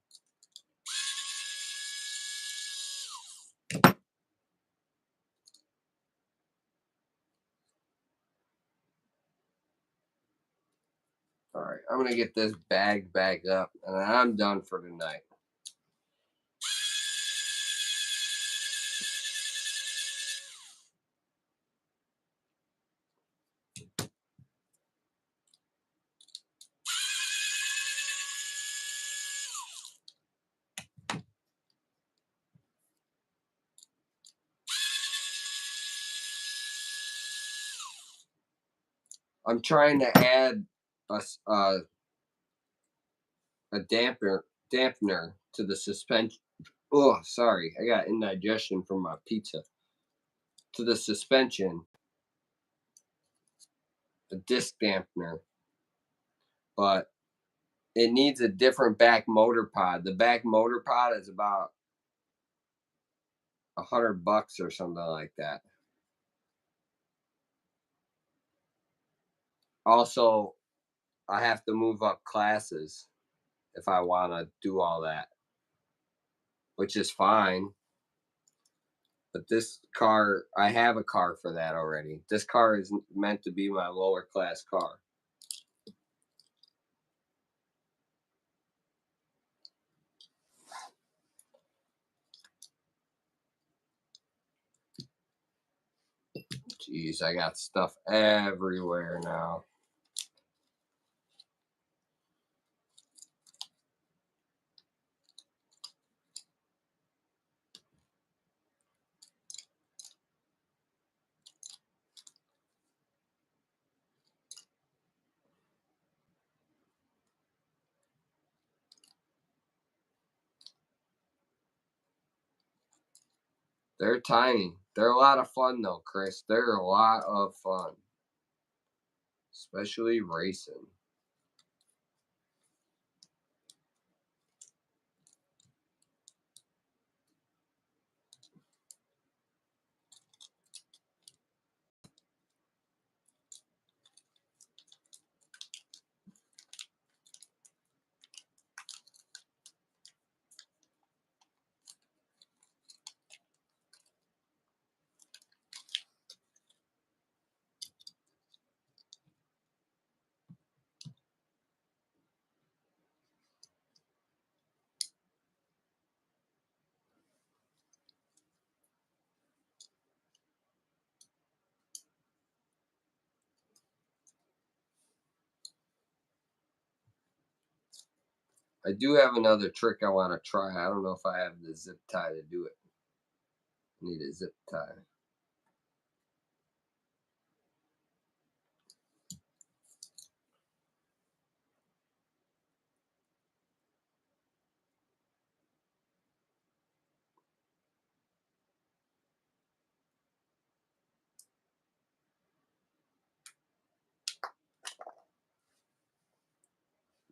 All right, I'm going to get this bag back up, and I'm done for tonight. I'm trying to add a dampener to the suspension. Oh, sorry, I got indigestion from my pizza. To the suspension, a disc dampener, but it needs a different back motor pod. The back motor pod is about $100 or something like that. Also, I have to move up classes if I want to do all that, which is fine. But this car, I have a car for that already. This car is meant to be my lower class car. Jeez, I got stuff everywhere now. They're tiny. They're a lot of fun though, Chris. They're a lot of fun. Especially racing. I do have another trick I want to try. I don't know if I have the zip tie to do it. I need a zip tie.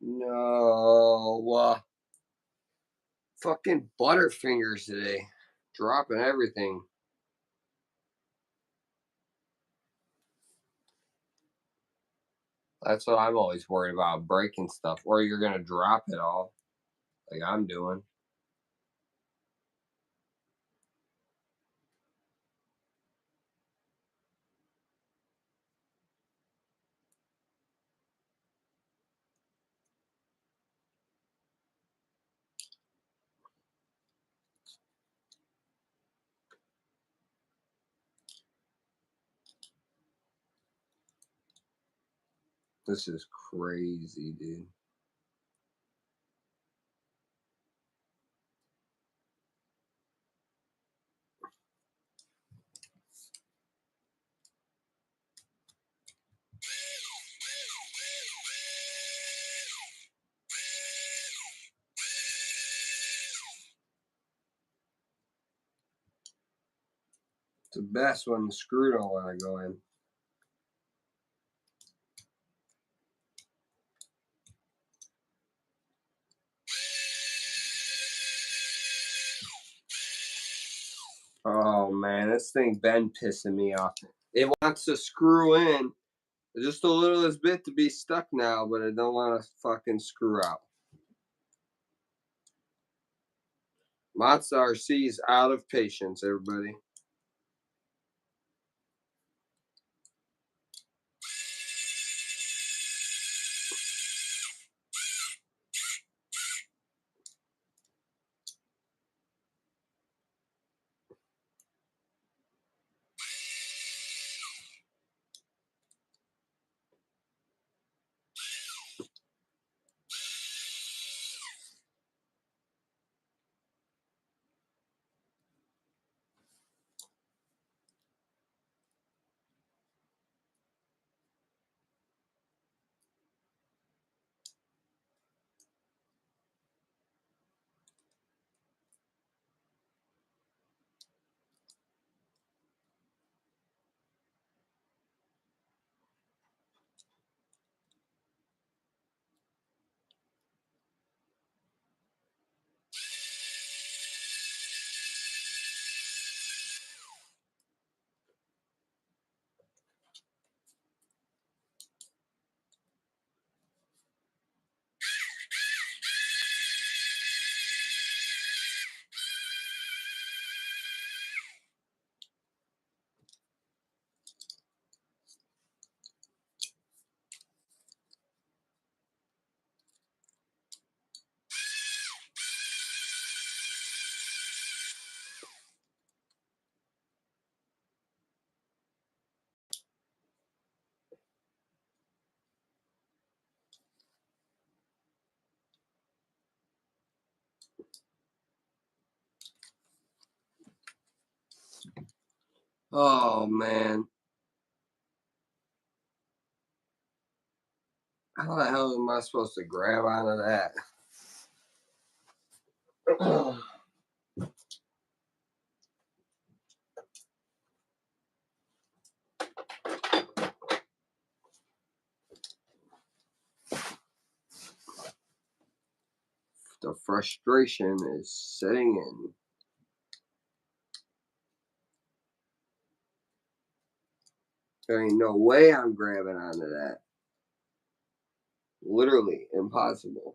No. Fucking Butterfingers today. Dropping everything. That's what I'm always worried about, breaking stuff. Or you're going to drop it all, like I'm doing. This is crazy, dude. It's the best when the screw don't want to go in. Oh man, this thing been pissing me off. It wants to screw in just a little this bit to be stuck now, but it don't want to fucking screw out. Monsta RC is out of patience, everybody. Oh man. How the hell am I supposed to grab onto that? The frustration is setting in. There ain't no way I'm grabbing onto that. Literally impossible.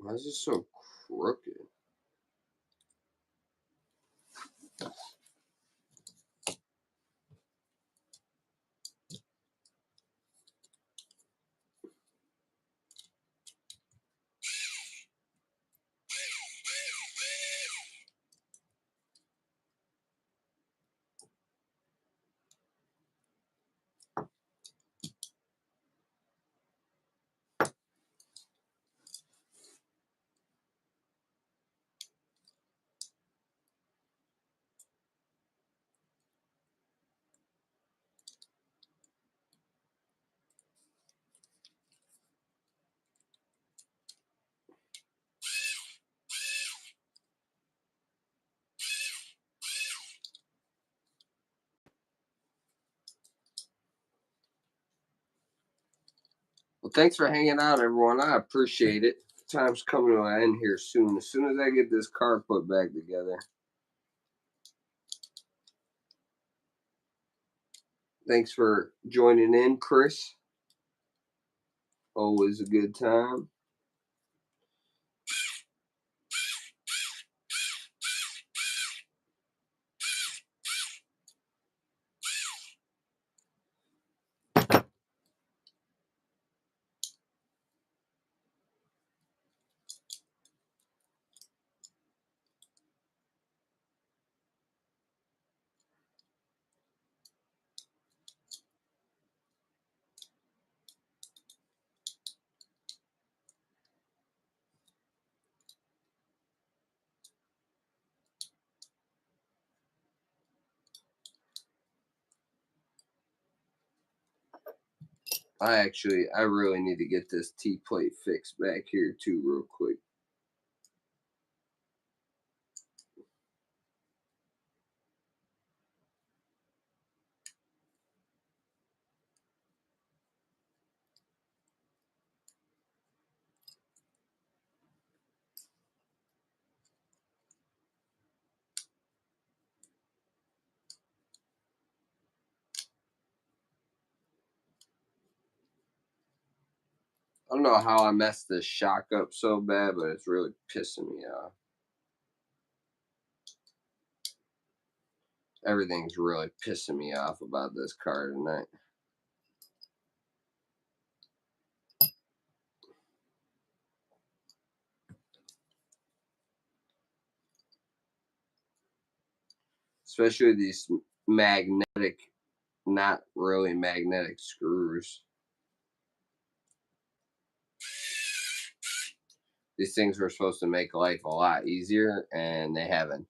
Why is this so crooked? Well, thanks for hanging out, everyone. I appreciate it. Time's coming to an end here soon. As soon as I get this car put back together. Thanks for joining in, Chris. Always a good time. I really need to get this T-plate fixed back here too real quick. I don't know how I messed this shock up so bad, but it's really pissing me off. Everything's really pissing me off about this car tonight. Especially these magnetic, not really magnetic screws. These things were supposed to make life a lot easier, and they haven't.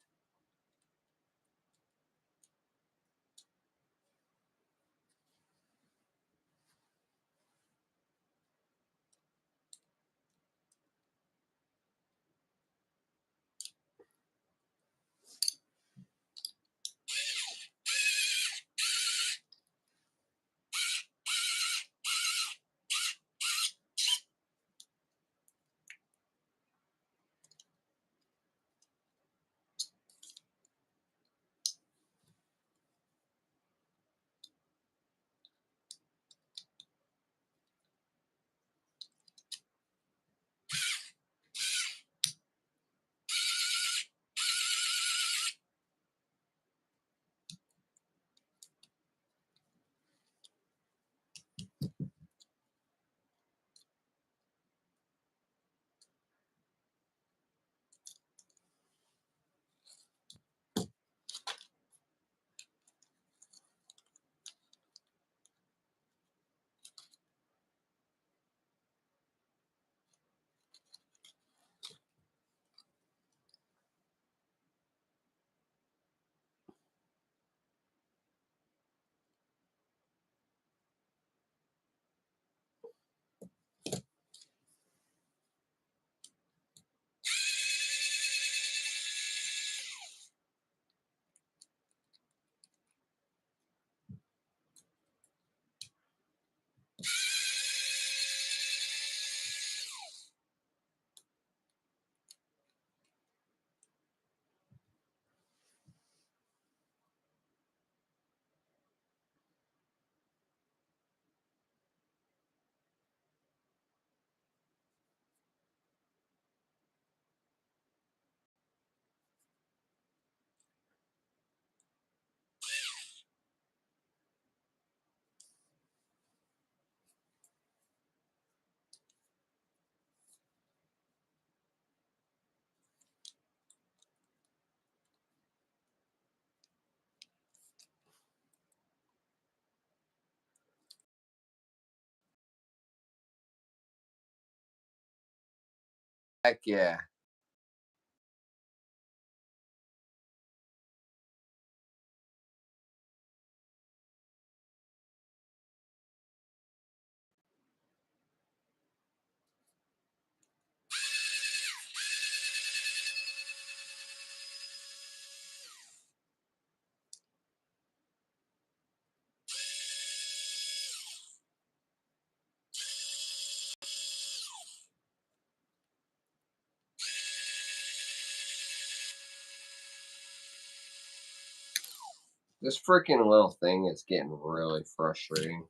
Heck yeah. This freaking little thing is getting really frustrating.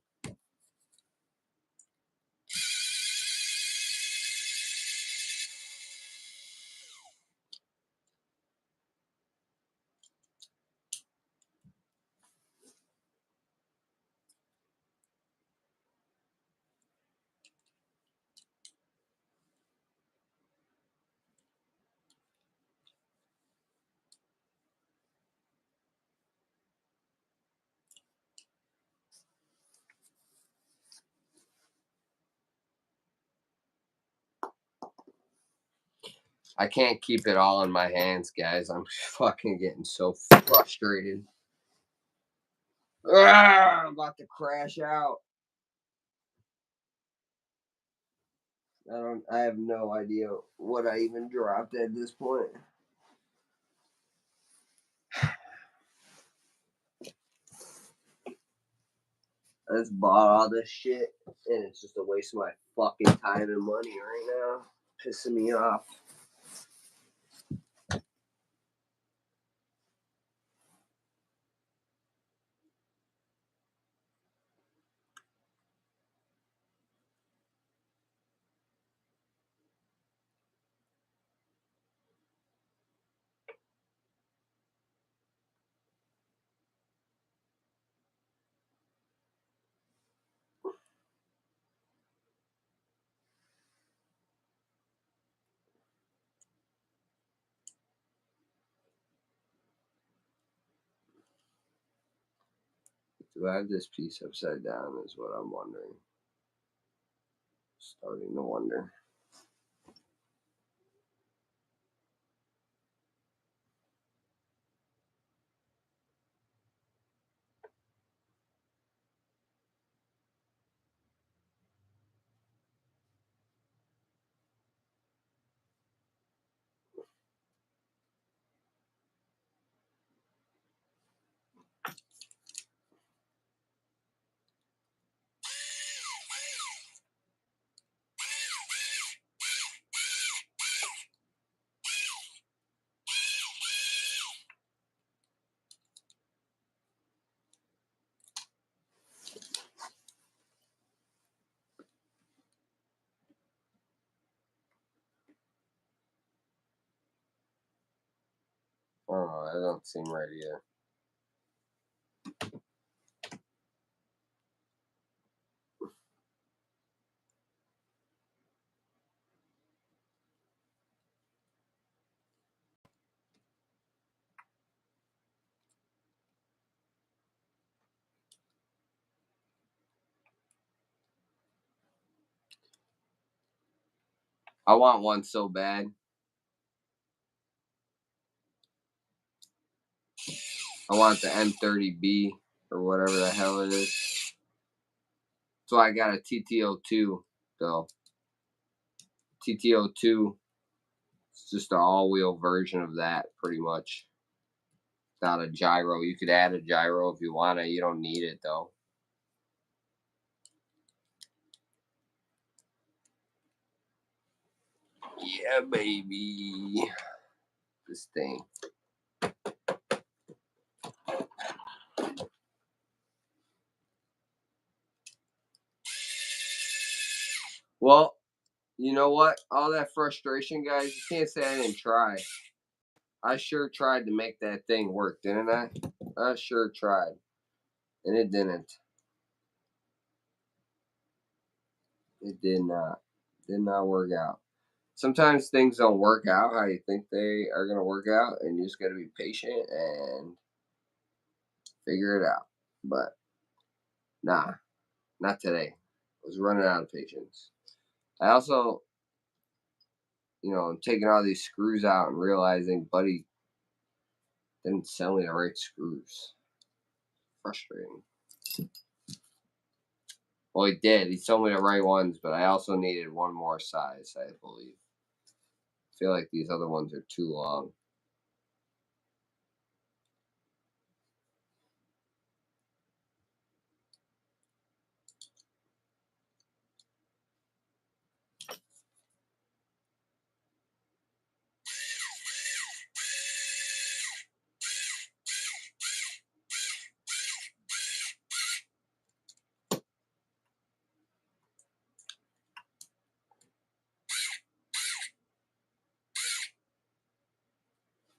I can't keep it all in my hands, guys. I'm fucking getting so frustrated. I'm about to crash out. I have no idea what I even dropped at this point. I just bought all this shit, and it's just a waste of my fucking time and money right now. Pissing me off. Do I have this piece upside down is what I'm wondering. Starting to wonder. Oh, that don't seem right either. I want one so bad. I want the M30B or whatever the hell it is. So I got a TT-02 though. TT-02. It's just an all-wheel version of that, pretty much. Without a gyro. You could add a gyro if you want it. You don't need it though. Yeah, baby. This thing. Well, you know what? All that frustration, guys, you can't say I didn't try. I sure tried to make that thing work, didn't I? I sure tried. And it didn't. It did not. Did not work out. Sometimes things don't work out how you think they are going to work out, and you just got to be patient and figure it out. But nah, not today. I was running out of patience. I also, I'm taking all these screws out and realizing Buddy didn't sell me the right screws. Frustrating. Well, he did. He sold me the right ones, but I also needed one more size, I believe. I feel like these other ones are too long.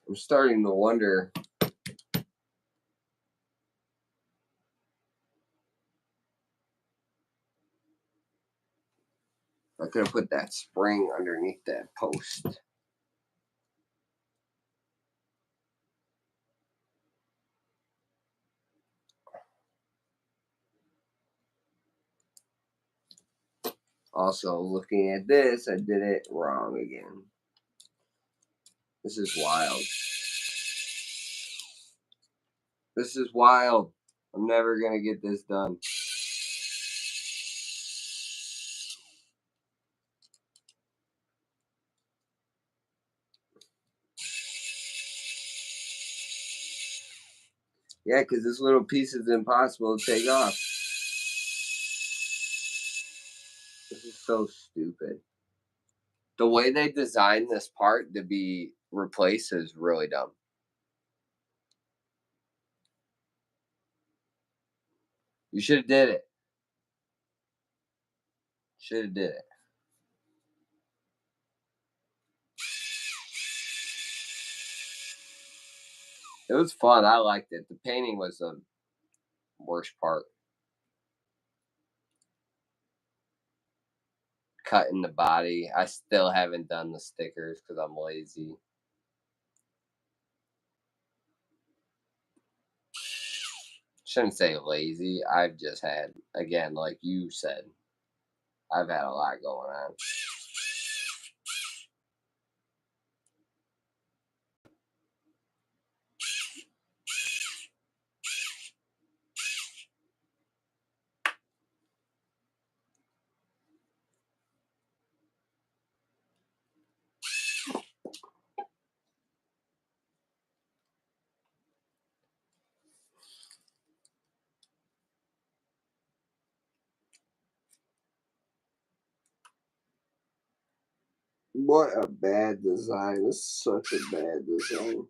I'm starting to wonder I could have put that spring underneath that post. Also, looking at this, I did it wrong again. This is wild. This is wild. I'm never going to get this done. Yeah, because this little piece is impossible to take off. This is so stupid. The way they designed this part to be replaced is really dumb. You should have did it. Should have did it. It was fun. I liked it. The painting was the worst part. Cutting the body. I still haven't done the stickers because I'm lazy. Shouldn't say lazy. I've just had, again, like you said, I've had a lot going on. What a bad design. It's such a bad design.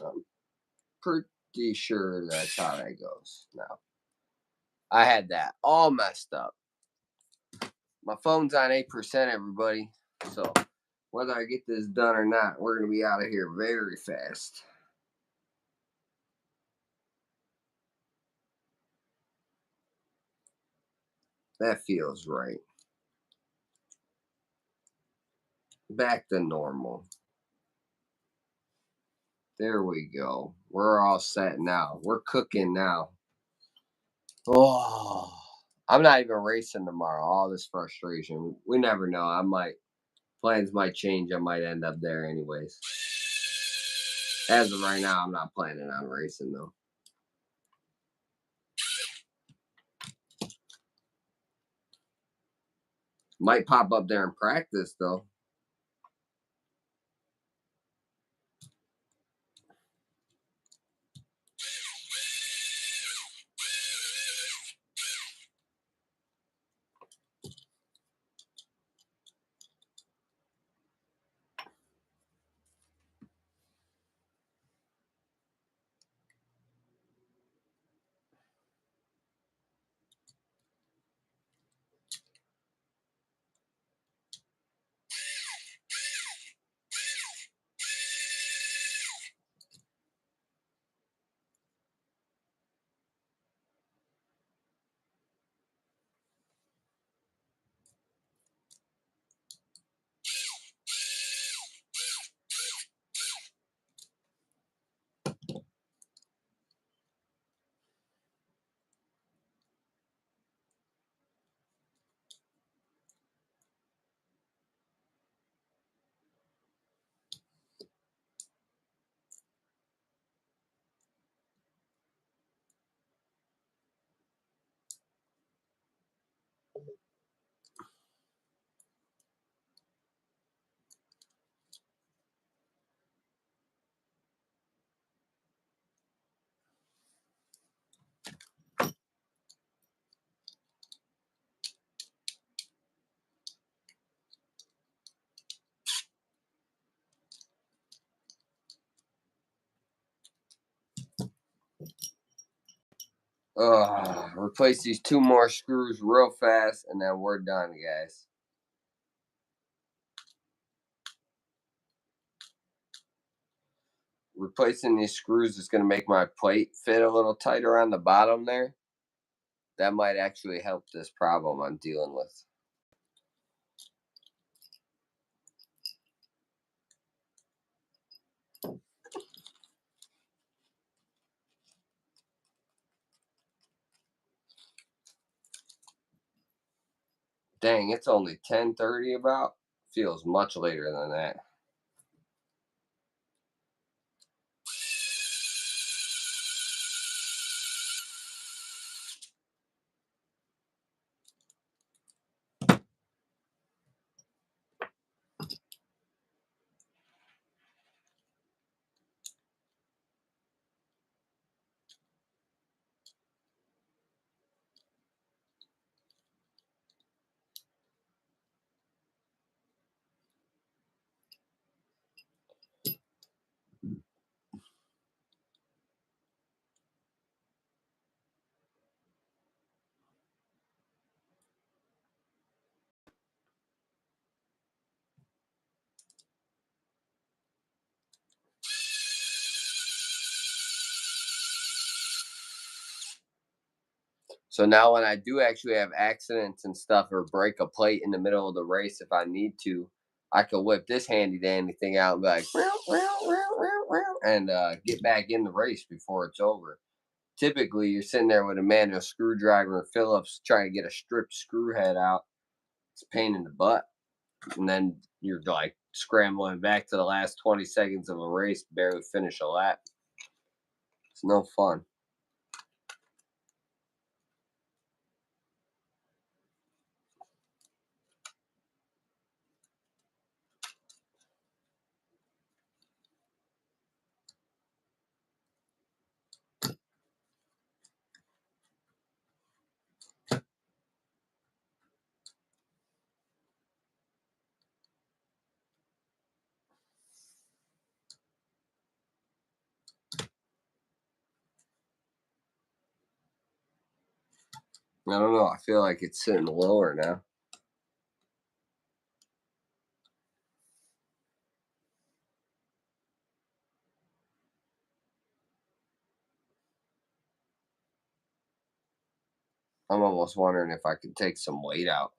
I'm pretty sure that's how that goes now. I had that all messed up. My phone's on 8%, everybody. So whether I get this done or not, we're going to be out of here very fast. That feels right. Back to normal. There we go. We're all set now. We're cooking now. Oh, I'm not even racing tomorrow. All this frustration. We never know. Plans might change. I might end up there anyways. As of right now, I'm not planning on racing though. Might pop up there in practice though. Replace these 2 more screws real fast, and then we're done, guys. Replacing these screws is going to make my plate fit a little tighter on the bottom there. That might actually help this problem I'm dealing with. Dang, it's only 10:30 about. Feels much later than that. So now when I do actually have accidents and stuff or break a plate in the middle of the race if I need to, I can whip this handy dandy thing out and be like, and get back in the race before it's over. Typically, you're sitting there with a manual screwdriver and Phillips trying to get a stripped screw head out. It's a pain in the butt. And then you're like scrambling back to the last 20 seconds of a race, barely finish a lap. It's no fun. I don't know. I feel like it's sitting lower now. I'm almost wondering if I could take some weight out.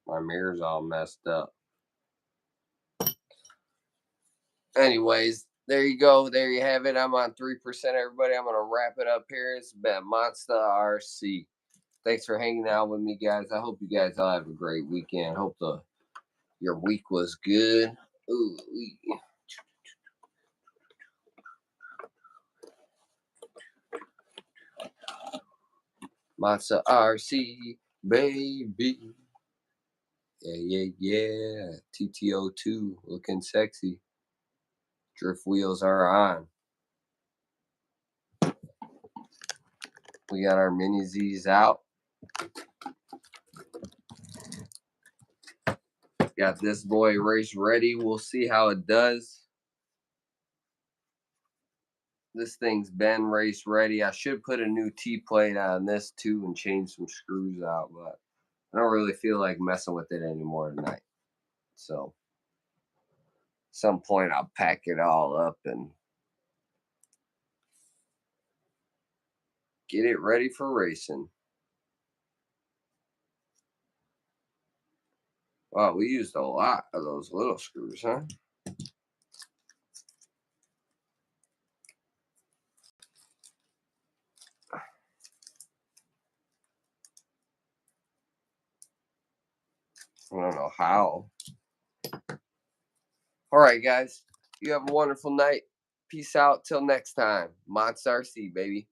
My mirror's all messed up. Anyways, there you go. There you have it. I'm on 3%, everybody. I'm going to wrap it up here. It's been Monsta RC. Thanks for hanging out with me, guys. I hope you guys all have a great weekend. Hope your week was good. Ooh, Monsta RC, baby. Yeah. TT-02, looking sexy. Drift wheels are on. We got our mini Z's out. Got this boy race ready. We'll see how it does. This thing's been race ready. I should put a new T-plate on this too and change some screws out, but I don't really feel like messing with it anymore tonight. So some point I'll pack it all up and get it ready for racing. Wow, we used a lot of those little screws, huh? I don't know how. All right, guys. You have a wonderful night. Peace out. Till next time. Monsta RC, baby.